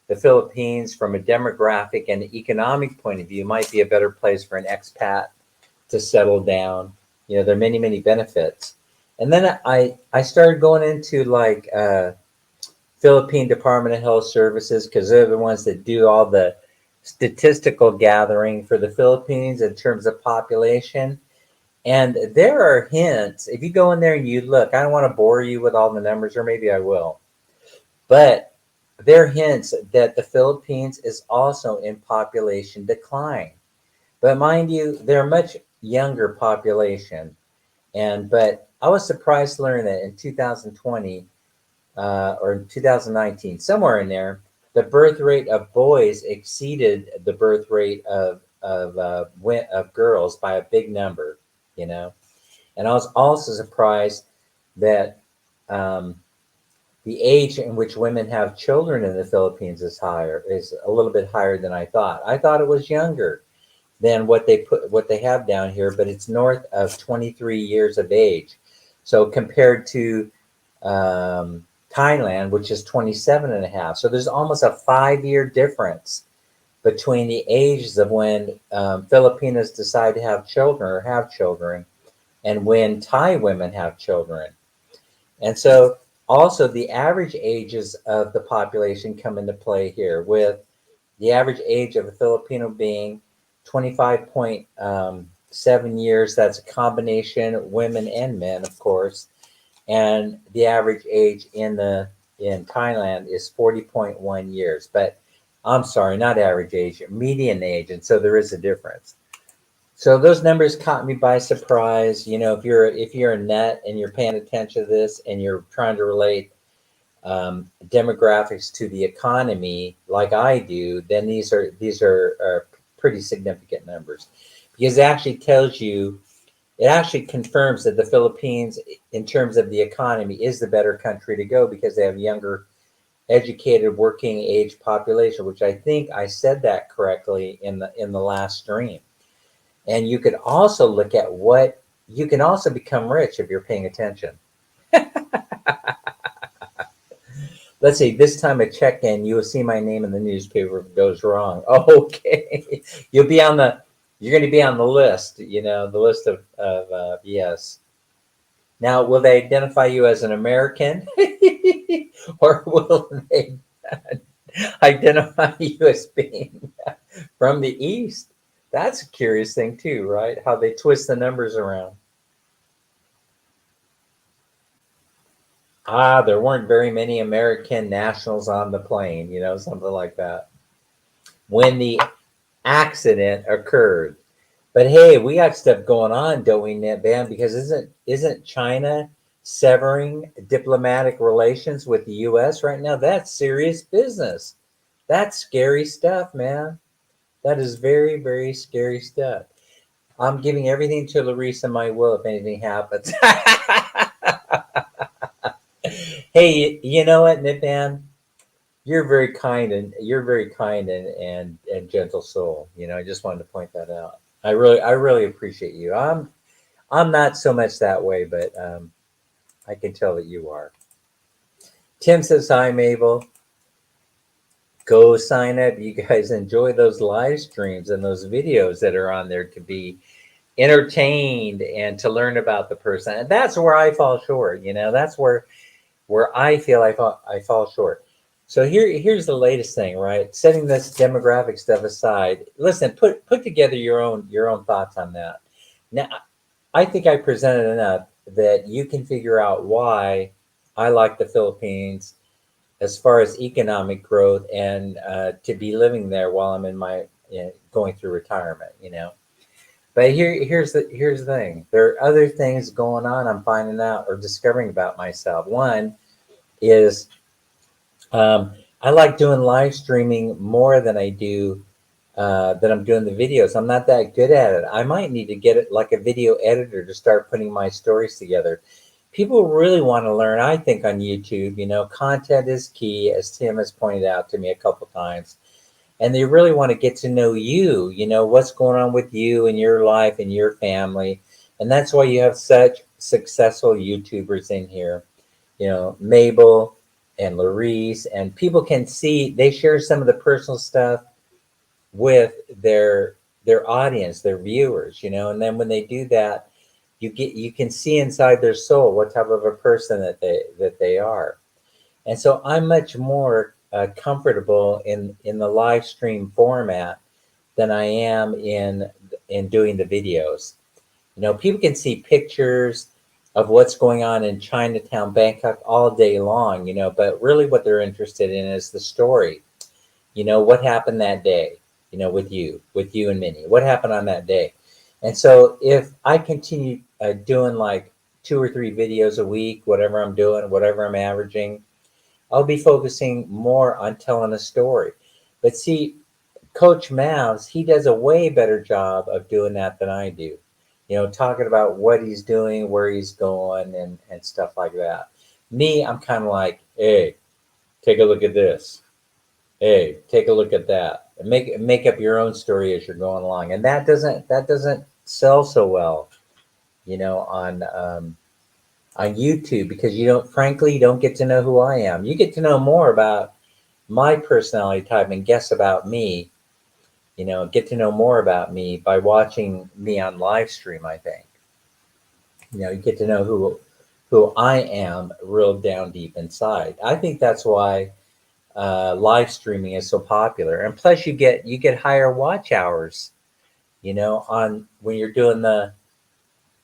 the Philippines, from a demographic and economic point of view, might be a better place for an expat to settle down. There are many benefits. And then I started going into like Philippine Department of Health Services, because they're the ones that do all the statistical gathering for the Philippines in terms of population. And there are hints. If you go in there and you look, I don't want to bore you with all the numbers, or maybe I will, but there are hints that the Philippines is also in population decline. But mind you, they're much younger population. But I was surprised to learn that in 2020 or 2019, somewhere in there, the birth rate of boys exceeded the birth rate of girls by a big number. You know, and I was also surprised that um, the age in which women have children in the Philippines is a little bit higher than I thought. I thought it was younger than what they have down here, but it's north of 23 years of age. So compared to Thailand, which is 27 and a half. So there's almost a 5 year difference between the ages of when Filipinos decide to have children or have children and when Thai women have children. And so also the average ages of the population come into play here, with the average age of a Filipino being 25.7 years. That's a combination women and men, of course. And the average age in Thailand is 40.1 years. But I'm sorry, not average age, median age. And so there is a difference. So those numbers caught me by surprise. You know, if you're a nut and you're paying attention to this and you're trying to relate demographics to the economy like I do, then these are pretty significant numbers, because it actually confirms that the Philippines, in terms of the economy, is the better country to go because they have younger, educated, working age population, which I think I said that correctly in the last stream. And you could also look at what you can also become rich if you're paying attention. Let's see, this time I check in, you will see my name in the newspaper if it goes wrong. Okay. You'll be on the, you're going to be on the list, the list of yes. Now, will they identify you as an American or will they identify you as being from the East? That's a curious thing too, right? How they twist the numbers around. Ah, there weren't very many American nationals on the plane, something like that, when the accident occurred. But hey, we got stuff going on, don't we, Bam? Because isn't China severing diplomatic relations with the U.S. right now? That's serious business. That's scary stuff, man. That is very, very scary stuff. I'm giving everything to Larissa my will if anything happens. Hey, you know what, Nipan? You're very kind and gentle soul. I just wanted to point that out. I really appreciate you. I'm not so much that way, but I can tell that you are. Tim says hi, Mabel. Go sign up. You guys enjoy those live streams and those videos that are on there to be entertained and to learn about the person. And that's where I fall short. That's where I feel I fall short. So here's the latest thing, right? Setting this demographic stuff aside. Listen, put together your own thoughts on that. Now, I think I presented enough that you can figure out why I like the Philippines as far as economic growth and to be living there while I'm in my going through retirement. But here's the thing. There are other things going on I'm finding out or discovering about myself. One is I like doing live streaming more than I do than I'm doing the videos. I'm not that good at it. I might need to get it like a video editor to start putting my stories together. People really want to learn, I think, on YouTube. Content is key, as Tim has pointed out to me a couple times. And they really want to get to know you, what's going on with you and your life and your family. And that's why you have such successful YouTubers in here, Mabel and Larice, and people can see they share some of the personal stuff with their audience, their viewers, and then when they do that, you can see inside their soul what type of a person that they are. And so I'm much more comfortable in the live stream format than I am in doing the videos. People can see pictures of what's going on in Chinatown, Bangkok all day long, but really what they're interested in is the story. What happened that day, with you and Minnie? What happened on that day? And so if I continue doing like 2 or 3 videos a week, whatever I'm doing, whatever I'm averaging, I'll be focusing more on telling a story. But see, Coach Mavs, he does a way better job of doing that than I do. Talking about what he's doing, where he's going, and stuff like that. Me, I'm kind of like, hey, take a look at this. Hey, take a look at that. And make up your own story as you're going along. And that doesn't sell so well, on YouTube, because frankly, you don't get to know who I am. You get to know more about my personality type and guess about me. Get to know more about me by watching me on live stream. I think you get to know who I am real down deep inside. I think that's why live streaming is so popular, and plus you get higher watch hours. On when you're doing the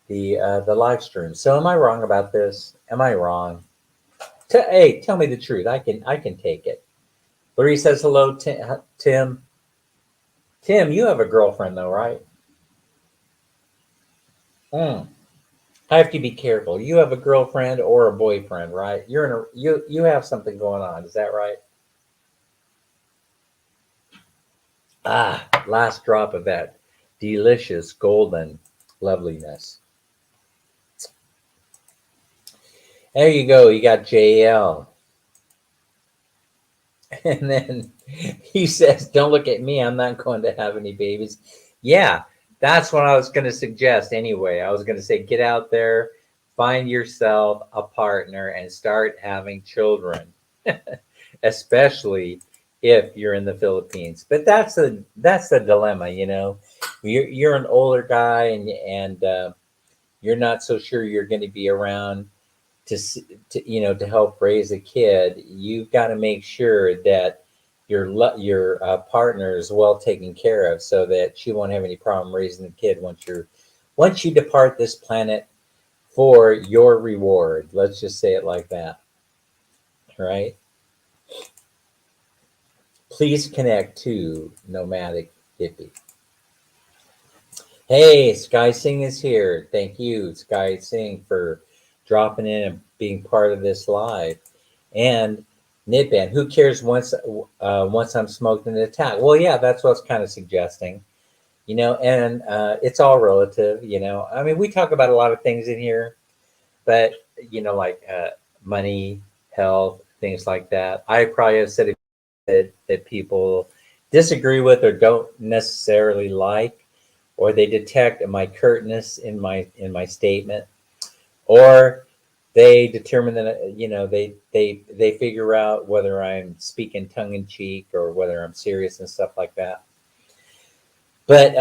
live stream. So am I wrong about this? Am I wrong? Hey, tell me the truth. I can take it. Larry says hello, Tim. Tim, you have a girlfriend though, right? Mm. I have to be careful. You have a girlfriend or a boyfriend, right? You have something going on. Is that right? Ah, last drop of that delicious golden loveliness. There you go. You got JL. And then he says, "Don't look at me. I'm not going to have any babies." Yeah, that's what I was going to suggest anyway. I was going to say, get out there, find yourself a partner, and start having children, especially if you're in the Philippines. But that's the dilemma, You're an older guy, and you're not so sure you're going to be around to help raise a kid. You've got to make sure that your partner is well taken care of, so that she won't have any problem raising the kid once you depart this planet for your reward. Let's just say it like that, right? Please connect to Nomadic Hippie. Hey, Sky Singh is here. Thank you, Sky Singh, for dropping in and being part of this live. And Nitban, who cares once I'm smoked in an attack? Well, yeah, that's what I was kind of suggesting. And it's all relative. I mean, we talk about a lot of things in here, but like money, health, things like that. I probably have said that people disagree with or don't necessarily like, or they detect my curtness in my statement, or they determine that they figure out whether I'm speaking tongue in cheek or whether I'm serious and stuff like that. But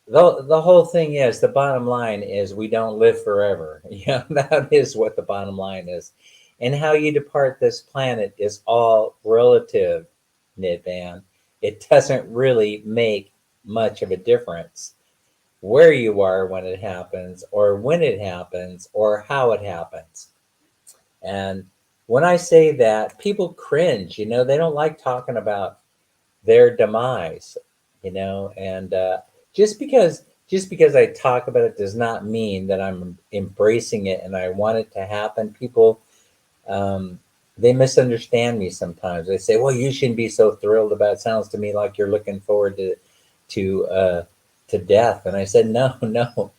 the whole thing is, the bottom line is, we don't live forever. That is what the bottom line is. And how you depart this planet is all relative, Nidban. It doesn't really make much of a difference where you are when it happens, or when it happens, or how it happens. And when I say that, people cringe. They don't like talking about their demise. And just because I talk about it does not mean that I'm embracing it and I want it to happen. People, they misunderstand me sometimes. They say, "Well, you shouldn't be so thrilled about it. Sounds to me like you're looking forward to death." And I said, "No, no,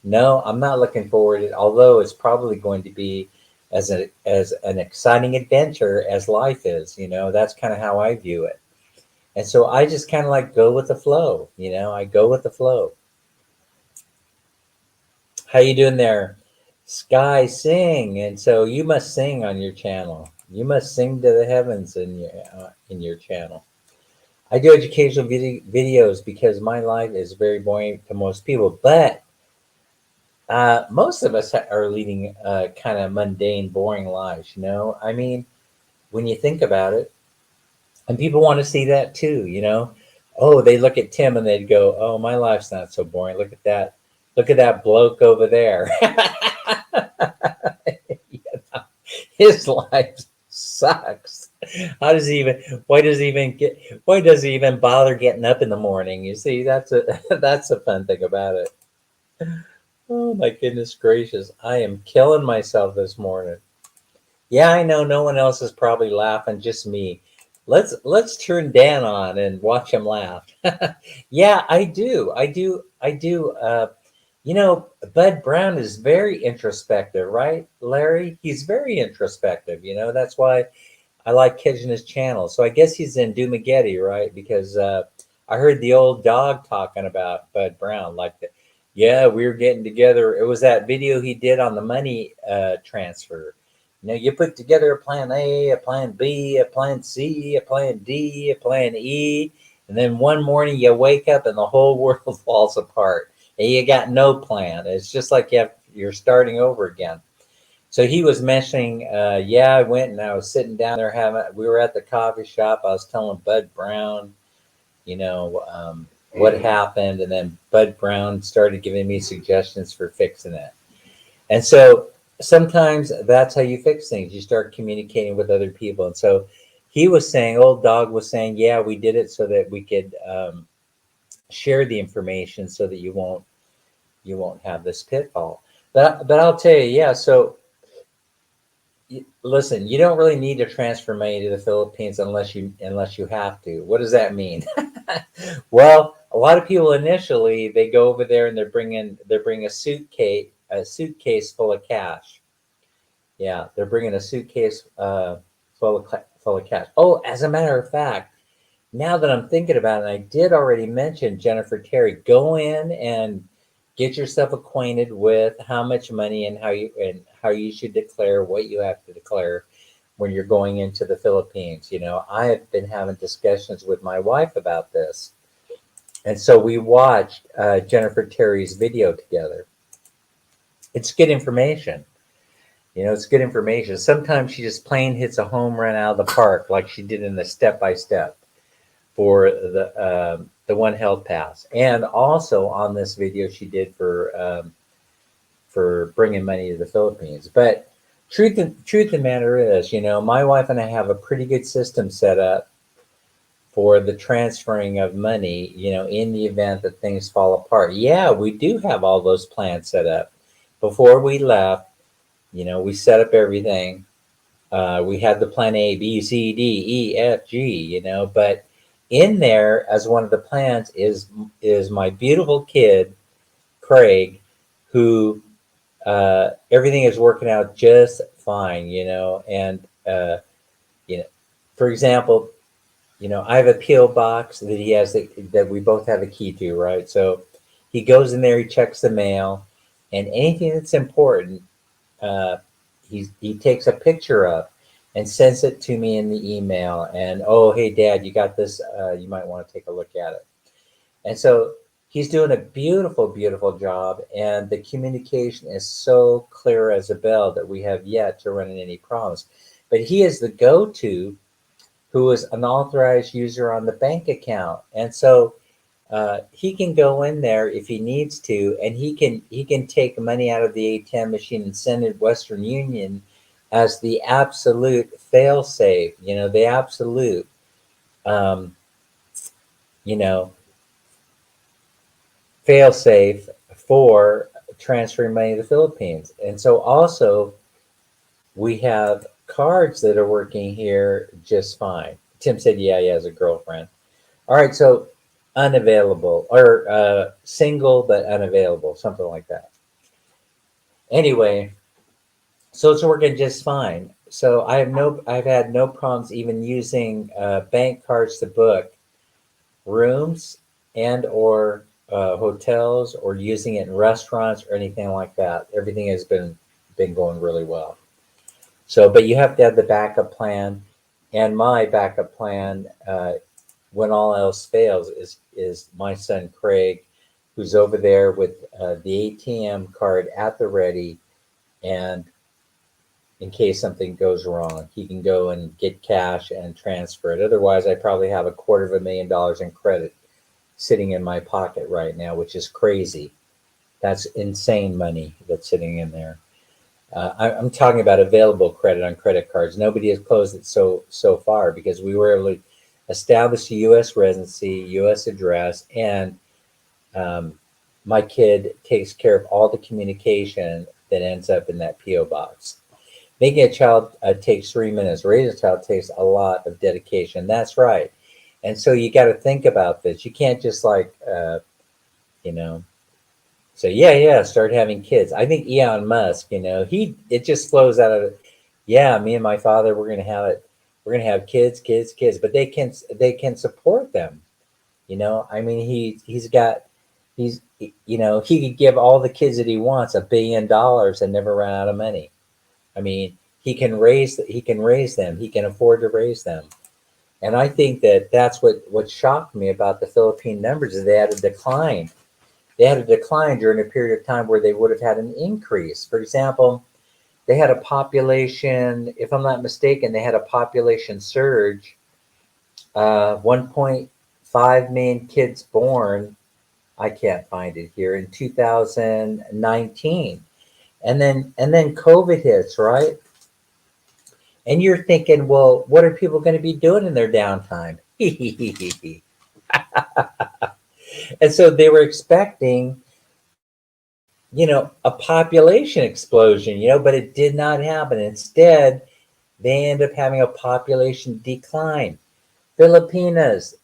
no. I'm not looking forward to it. Although it's probably going to be as an exciting adventure as life is. That's kind of how I view it." And so I just kind of like go with the flow. I go with the flow. How you doing there, Sky Sing? And so you must sing on your channel. You must sing to the heavens in your channel. I do educational videos because my life is very boring to most people, but most of us are leading kind of mundane, boring lives. I mean, when you think about it, and people want to see that too. Oh, they look at Tim and they'd go, "Oh, my life's not so boring. Look at that. Look at that bloke over there." You know, his life sucks. How does he even? Why does he even get? Why does he even bother getting up in the morning? You see, that's a that's a fun thing about it. Oh my goodness gracious! I am killing myself this morning. Yeah, I know no one else is probably laughing, just me. Let's turn Dan on and watch him laugh. Yeah, I do. I do. Bud Brown is very introspective, right, Larry? He's very introspective. That's why I like catching his channel. So I guess he's in Dumageddon, right? Because I heard the old dog talking about Bud Brown, like yeah, we were getting together. It was that video he did on the money transfer. You put together a plan A, a plan B, a plan C, a plan D, a plan E, and then one morning you wake up and the whole world falls apart, and you got no plan. It's just like you're starting over again. So he was mentioning, yeah, I went and I was sitting down there we were at the coffee shop. I was telling Bud Brown, you know, what happened. And then Bud Brown started giving me suggestions for fixing it. And so sometimes that's how you fix things. You start communicating with other people. And so he was saying, old dog was saying, yeah, we did it so that we could share the information so that you won't have this pitfall. But I'll tell you, yeah. So listen, you don't really need to transfer money to the Philippines unless you have to. What does that mean? Well, a lot of people initially they go over there and they're bringing a suitcase full of cash. Yeah, they're bringing a suitcase full of cash. Oh, as a matter of fact, now that I'm thinking about it, I did already mention Jennifer Terry. Go in and get yourself acquainted with how much money and how you should declare what you have to declare when you're going into the Philippines. I have been having discussions with my wife about this, and so we watched Jennifer Terry's video together. It's good information. It's good information. Sometimes she just plain hits a home run out of the park, like she did in the step by step for the One Health Pass, and also on this video she did for bringing money to the Philippines. But truth of the matter is, my wife and I have a pretty good system set up for the transferring of money. In the event that things fall apart, yeah, we do have all those plans set up before we left. We set up everything. We had the plan A, B, C, D, E, F, G, but in there as one of the plans is my beautiful kid, Craig, who everything is working out just fine, and you know, for example, I have a PO box that he has that we both have a key to, right? So he goes in there, he checks the mail, and anything that's important, uh, he takes a picture of and sends it to me in the email. And oh, hey, Dad, you got this. You might want to take a look at it. And so he's doing a beautiful, beautiful job. And the communication is so clear as a bell that we have yet to run into any problems. But he is the go-to who is an authorized user on the bank account. And so he can go in there if he needs to, and he can take money out of the ATM machine and send it Western Union as the absolute fail safe. The absolute, um, you know, fail safe for transferring money to the Philippines. And so also we have cards that are working here just fine. Tim said, yeah, he has a girlfriend. All right, so unavailable or single but unavailable, something like that. Anyway, so it's working just fine. So I've had no problems even using bank cards to book rooms and or hotels, or using it in restaurants or anything like that. Everything has been going really well. So, but you have to have the backup plan, and my backup plan, when all else fails, is my son Craig, who's over there with the ATM card at the ready, and in case something goes wrong, he can go and get cash and transfer it. Otherwise, I probably have $250,000 in credit sitting in my pocket right now, which is crazy. That's insane money that's sitting in there. I'm talking about available credit on credit cards. Nobody has closed it so far because we were able to establish a U.S. residency, U.S. address, and um, my kid takes care of all the communication that ends up in that PO box. Making a child takes 3 minutes. Raising a child takes a lot of dedication. That's right. And so you got to think about this. You can't just like, you know, say, yeah, yeah, start having kids. I think Elon Musk, it just flows out of, yeah, me and my father, we're going to have it. We're going to have kids, kids, kids, but they can support them. I mean, he could give all the kids that he wants $1 billion and never run out of money. I mean, he can raise them. He can afford to raise them. And I think that that's what shocked me about the Philippine numbers is they had a decline. They had a decline during a period of time where they would have had an increase. For example, they had a population, if I'm not mistaken, they had a population surge, 1.5 million kids born. I can't find it here in 2019. And then COVID hits, right? And you're thinking, well, what are people going to be doing in their downtime? And so they were expecting, a population explosion, but it did not happen. Instead, they end up having a population decline. Filipinas,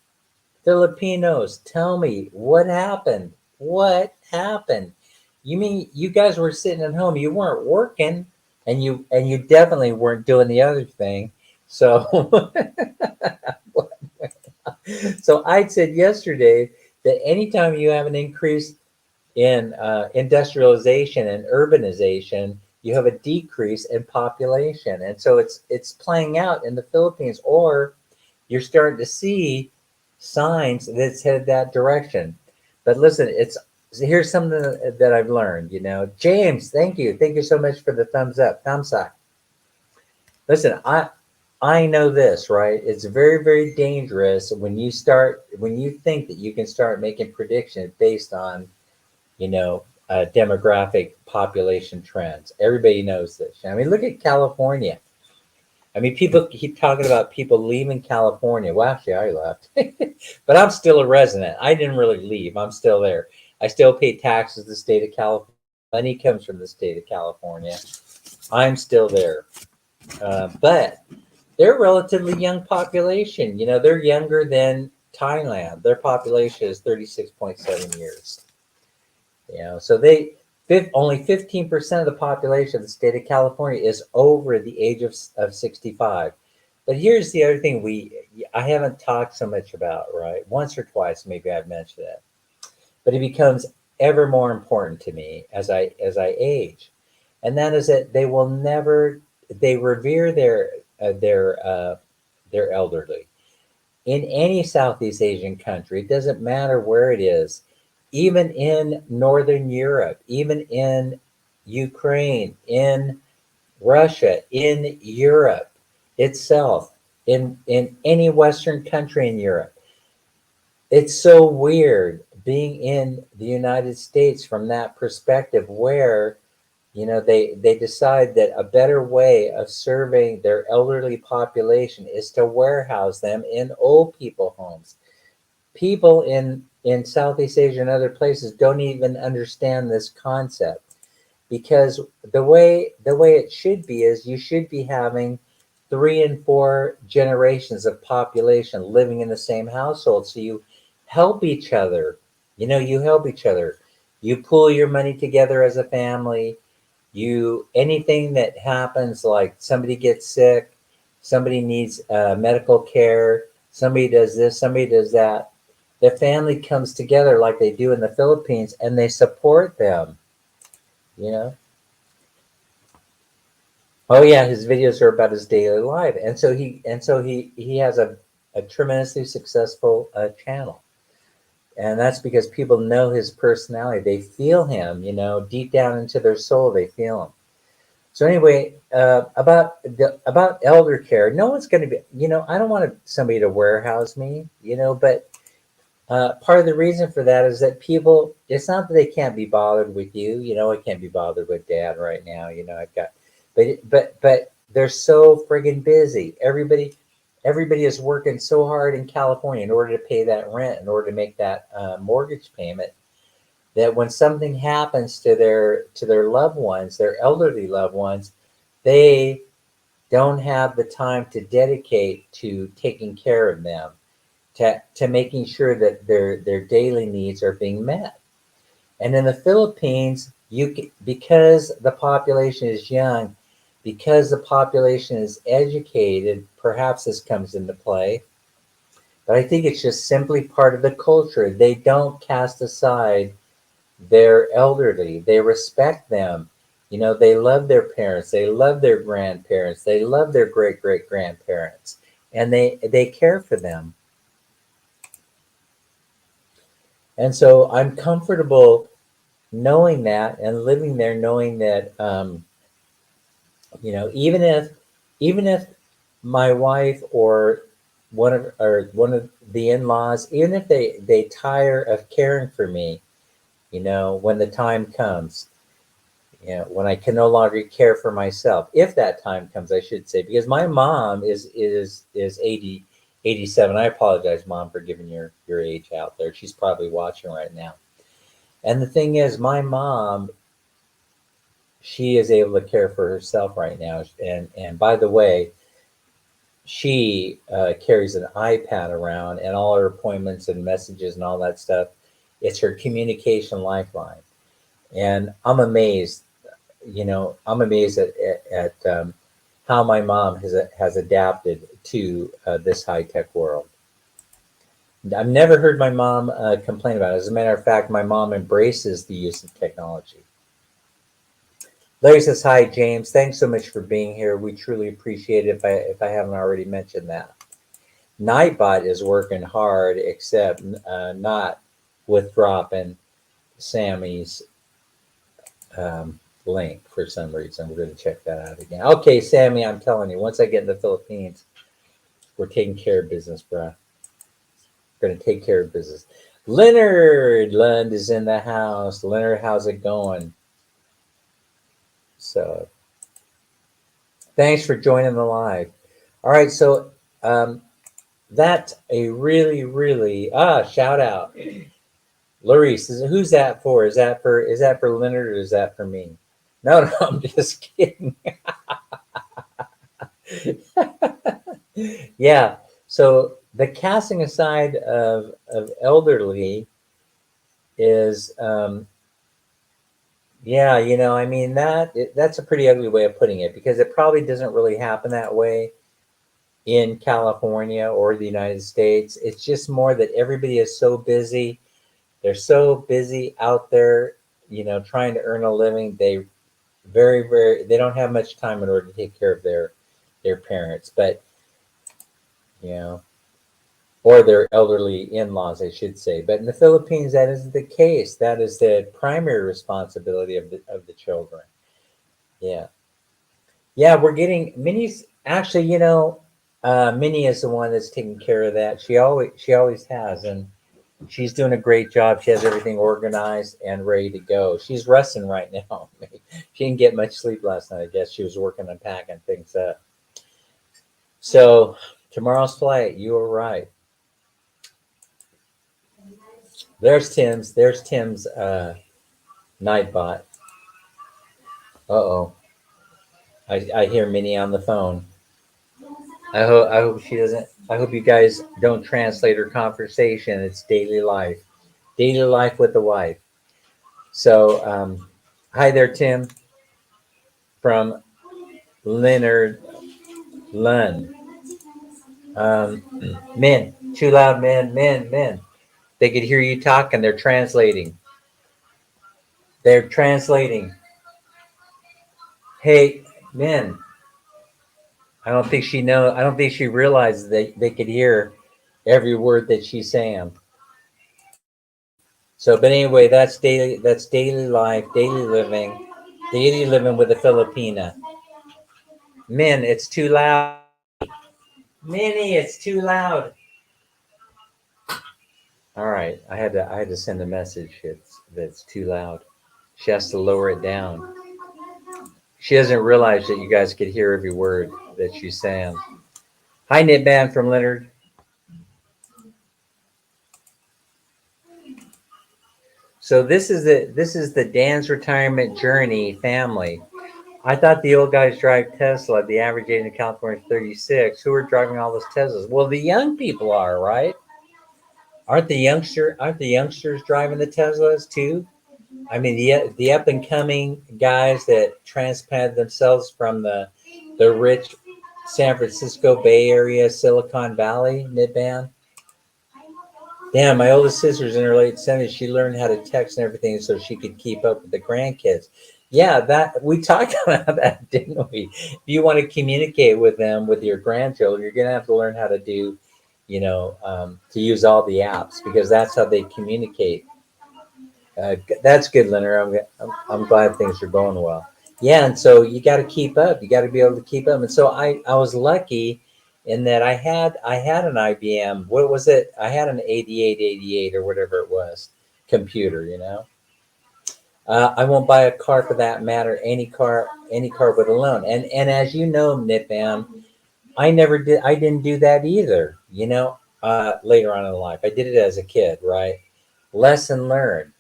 Filipinos, tell me what happened? What happened? You mean you guys were sitting at home, you weren't working, and you definitely weren't doing the other thing. So so I said yesterday that anytime you have an increase in industrialization and urbanization, you have a decrease in population, and so it's playing out in the Philippines, or you're starting to see signs that it's headed that direction. But listen, here's something that I've learned. James, thank you so much for the thumbs up. Listen, I know this, right? It's very, very dangerous when you think that you can start making predictions based on demographic population trends. Everybody knows this. I mean, look at California. I mean, people keep talking about people leaving California. Well, actually, I left, but I'm still a resident. I didn't really leave. I'm still there. I still pay taxes to the state of California. Money comes from the state of California. I'm still there. But they're a relatively young population. They're younger than Thailand. Their population is 36.7 years. So only 15% of the population of the state of California is over the age of 65. But here's the other thing I haven't talked so much about, right? Once or twice, maybe I've mentioned it, but it becomes ever more important to me as I age, and that is that they revere their elderly in any Southeast Asian country. It doesn't matter where it is, even in Northern Europe, even in Ukraine, in Russia, in Europe itself, in any Western country in Europe. It's so weird being in the United States from that perspective where they decide that a better way of serving their elderly population is to warehouse them in old people homes. People in Southeast Asia and other places don't even understand this concept, because the way it should be is you should be having 3 and 4 generations of population living in the same household, so you help each other. You help each other. You pool your money together as a family. Anything that happens, like somebody gets sick, somebody needs medical care, somebody does this, somebody does that, the family comes together like they do in the Philippines, and they support them. You know. Oh yeah, his videos are about his daily life, and so he has a tremendously successful channel, and that's because people know his personality. They feel him, deep down into their soul. They feel him. So anyway, about elder care, no one's going to be. I don't want somebody to warehouse me, but Part of the reason for that is that people, it's not that they can't be bothered with you. I can't be bothered with dad right now. I've got, but they're so friggin' busy. Everybody is working so hard in California in order to pay that rent, in order to make that mortgage payment, that when something happens to their loved ones, their elderly loved ones, they don't have the time to dedicate to taking care of them, to making sure that their daily needs are being met. And in the Philippines, because the population is young, because the population is educated, perhaps this comes into play. But I think it's just simply part of the culture. They don't cast aside their elderly. They respect them. They love their parents. They love their grandparents. They love their great great grandparents, and they care for them. And so I'm comfortable knowing that and living there, knowing that even if my wife or one of the in-laws, even if they tire of caring for me, when the time comes, when I can no longer care for myself, if that time comes, I should say, because my mom is 87. I apologize, Mom, for giving your age out there. She's probably watching right now. And the thing is, my mom, she is able to care for herself right now. And by the way, she carries an iPad around, and all her appointments and messages and all that stuff. It's her communication lifeline. And I'm amazed at how my mom has adapted to this high tech world. I've never heard my mom complain about it. As a matter of fact, my mom embraces the use of technology. Larry says, "Hi, James. Thanks so much for being here. We truly appreciate it. If I haven't already mentioned that, Nightbot is working hard, except not with dropping Sammy's link for some reason. We're going to check that out again. Okay, Sammy, I'm telling you, once I get in the Philippines, we're taking care of business, bruh. We're going to take care of business." Leonard Lund is in the house. Leonard, how's it going? So thanks for joining the live. All right, so that's a really, really shout out. Larice, who's that for? Is that for Leonard, or is that for me? No, no, I'm just kidding. Yeah. So the casting aside of elderly is yeah, I mean that's a pretty ugly way of putting it, because it probably doesn't really happen that way in California or the United States. It's just more that everybody is so busy. They're so busy out there, trying to earn a living. They don't have much time in order to take care of their parents, but you know, or their elderly in-laws, I should say. But in the Philippines, that isn't the case. That is the primary responsibility of the children. Yeah, yeah. We're getting Minnie's actually. Minnie is the one that's taking care of that. She always has, and she's doing a great job. She has everything organized and ready to go. She's resting right now. She didn't get much sleep last night. I guess she was working on packing things up. So tomorrow's flight, you were right. There's Tim's Nightbot. Uh-oh. I hear Minnie on the phone. I hope she doesn't. I hope you guys don't translate her conversation. It's daily life. Daily life with the wife. So hi there, Tim, from Leonard Lund. Men, too loud, men. They could hear you talking. They're translating. They're translating. Hey, men. I don't think she realizes they could hear every word that she's saying. So, but anyway, that's daily life, daily living with a Filipina. Men, it's too loud. Minnie, it's too loud. All right, I had to send a message. That's too loud. She has to lower it down. She doesn't realize that you guys could hear every word that she's saying. Hi, Knit Band from Leonard. So this is the Dan's retirement journey family. I thought the old guys drive Tesla. The average age in California is 36. Who are driving all those Teslas? Well, the young people are, right? Aren't the youngsters driving the Teslas too? I mean, the up and coming guys that transplanted themselves from the rich San Francisco Bay Area, Silicon Valley, mid-band. Damn, my oldest sister's in her late 70s. She learned how to text and everything so she could keep up with the grandkids. Yeah, that we talked about that, didn't we? If you want to communicate with them, with your grandchildren, you're going to have to learn how to do, to use all the apps because that's how they communicate. That's good, Leonard. I'm glad things are going well. Yeah, and so you got to keep up. You got to be able to keep up. And so I was lucky in that I had an IBM. What was it? I had an 8888 or whatever it was computer. I won't buy a car for that matter. Any car with a loan. And as you know, Nipam, I didn't do that either. Later on in life, I did it as a kid, right? Lesson learned.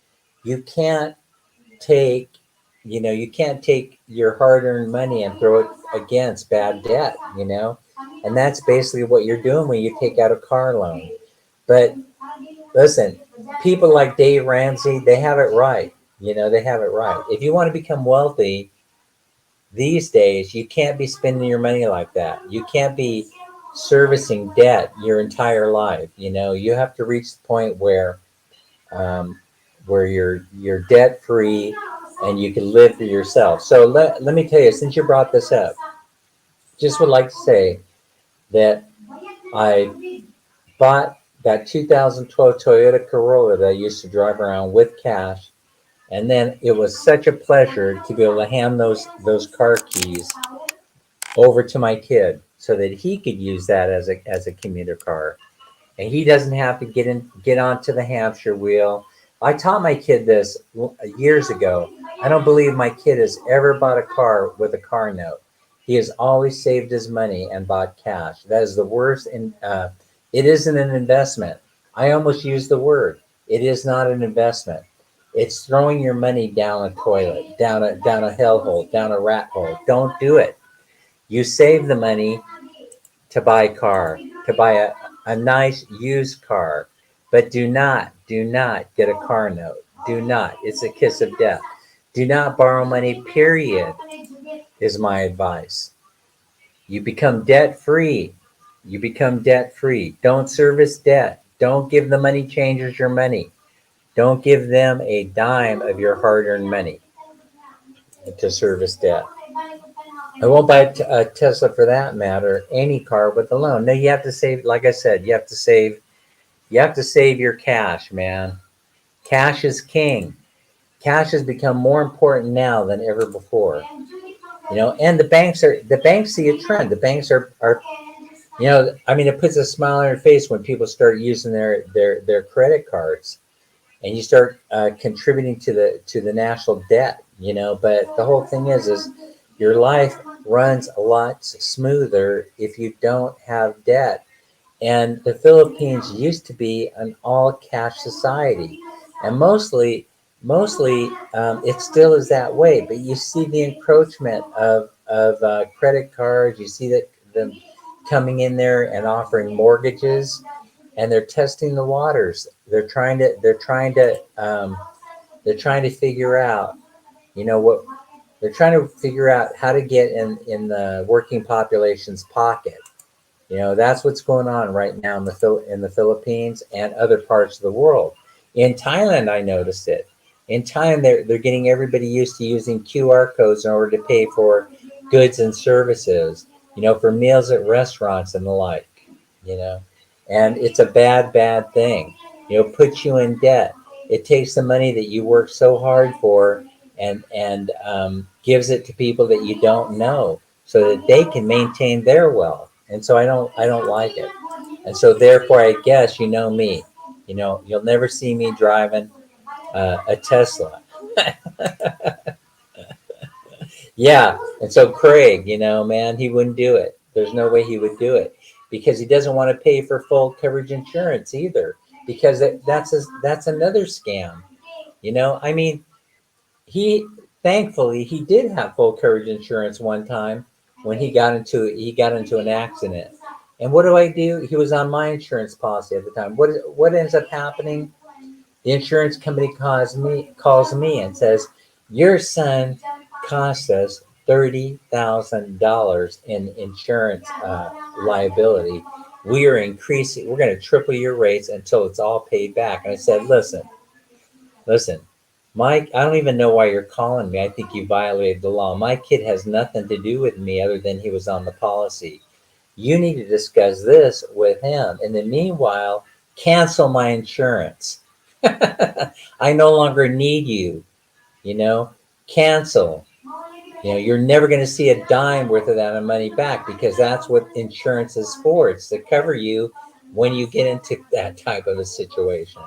You can't take you can't take your hard-earned money and throw it against bad debt. And that's basically what you're doing when you take out a car loan. But listen, people like Dave Ramsey, they have it right. They have it right. If you want to become wealthy these days, you can't be spending your money like that. You can't be servicing debt your entire life. You have to reach the point um, where you're debt free and you can live for yourself. So let me tell you, since you brought this up, just would like to say that I bought that 2012 Toyota Corolla that I used to drive around with cash. And then it was such a pleasure to be able to hand those car keys over to my kid so that he could use that as a commuter car. And he doesn't have to get onto the hamster wheel. I taught my kid this years ago. I don't believe my kid has ever bought a car with a car note. He has always saved his money and bought cash. That is the worst. It isn't an investment. I almost used the word. It is not an investment. It's throwing your money down a toilet, down a hellhole, down a rat hole. Don't do it. You save the money to buy a car, to buy a nice used car. But do not get a car note. Do not. It's a kiss of death. Do not borrow money, period, is my advice. You become debt free. You become debt free. Don't service debt. Don't give the money changers your money. Don't give them a dime of your hard earned money to service debt. I won't buy a Tesla for that matter, any car with a loan. No, you have to save, like I said, you have to save your cash, man. Cash is king. Cash has become more important now than ever before. And the banks see a trend. The banks are I mean, it puts a smile on your face when people start using their credit cards and you start contributing to the national debt. But the whole thing is your life runs a lot smoother if you don't have debt. And the Philippines used to be an all cash society, and mostly it still is that way. But you see the encroachment of credit cards. You see that them coming in there and offering mortgages, and they're testing the waters. They're trying to figure out, what they're trying to figure out how to get in the working population's pocket. That's what's going on right now in the Philippines and other parts of the world. In Thailand, I noticed it. In Thailand, they're getting everybody used to using QR codes in order to pay for goods and services. For meals at restaurants and the like. You know, and it's a bad thing. Puts you in debt. It takes the money that you work so hard for and gives it to people that you don't know so that they can maintain their wealth. And so I don't like it. And so therefore, I guess you know me. You know, you'll never see me driving a Tesla. Yeah. And so Craig, you know, man, he wouldn't do it. There's no way he would do it because he doesn't want to pay for full coverage insurance either, because that's another scam. You know, I mean, he thankfully he did have full coverage insurance one time when he got into an accident. And what do I do? He was on my insurance policy at the time. What ends up happening? The insurance company calls me and says, "Your son cost us $30,000 in insurance liability. We are increasing. We're going to triple your rates until it's all paid back." And I said, "Listen, Mike. I don't even know why you're calling me. I think you violated the law. My kid has nothing to do with me other than he was on the policy. You need to discuss this with him. And then meanwhile, cancel my insurance. I no longer need you, you know, cancel. You know, you're never going to see a dime worth of that money back because that's what insurance is for. It's to cover you when you get into that type of a situation.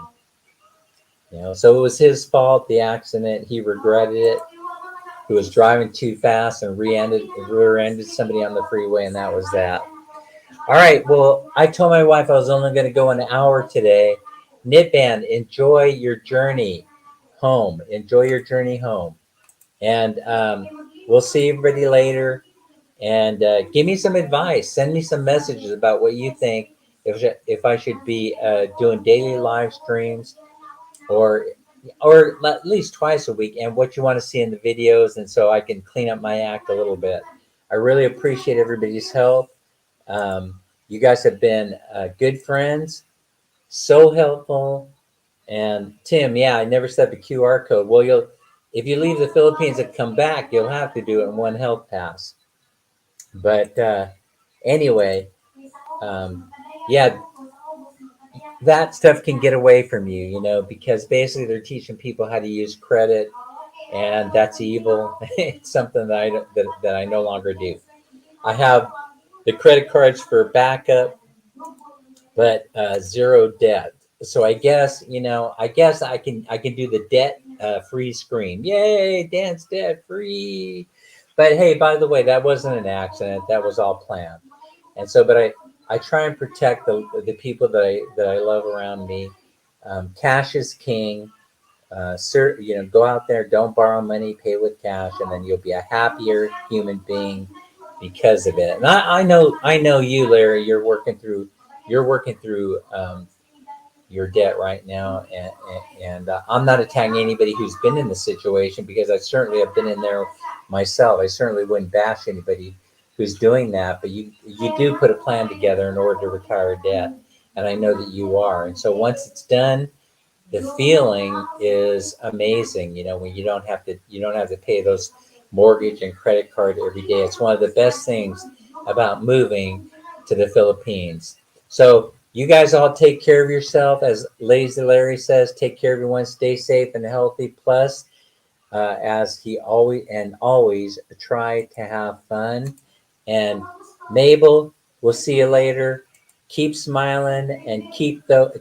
You know, so it was his fault, the accident. He regretted it. He was driving too fast and rear-ended somebody on the freeway, and that was that. All right. Well, I told my wife I was only going to go an hour today. Knit Band, enjoy your journey home. Enjoy your journey home. And we'll see everybody later. And give me some advice. Send me some messages about what you think if I should be doing daily live streams or at least twice a week, and what you want to see in the videos, and so I can clean up my act a little bit. I really appreciate everybody's help. You guys have been good friends, so helpful. And Tim, yeah, I never set the QR code. Well, if you leave the Philippines and come back, you'll have to do it in One Health Pass. But anyway, yeah, that stuff can get away from you, you know, because basically they're teaching people how to use credit, and that's evil. It's something that I no longer do. I have the credit cards for backup, but zero debt. So I guess, you know, I can do the debt free screen. Yay, dance debt free. But hey, by the way, that wasn't an accident. That was all planned. And so, but I try and protect the people that I love around me. Cash is king. You know, go out there, don't borrow money, pay with cash, and then you'll be a happier human being because of it. And I know you, Larry. You're working through your debt right now, and I'm not attacking anybody who's been in the situation because I certainly have been in there myself. I certainly wouldn't bash anybody who's doing that, but you do put a plan together in order to retire debt, and I know that you are. And so once it's done, the feeling is amazing. You know, when you don't have to pay those mortgage and credit card every day. It's one of the best things about moving to the Philippines. So you guys all take care of yourself. As Lazy Larry says, take care of everyone, stay safe and healthy. Plus, as he always try to have fun. And Mabel, we'll see you later. Keep smiling and keep those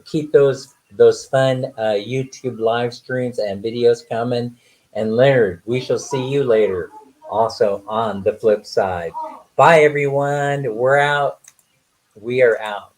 fun YouTube live streams and videos coming. And Leonard, we shall see you later. Also on the flip side. Bye everyone. We're out. We are out.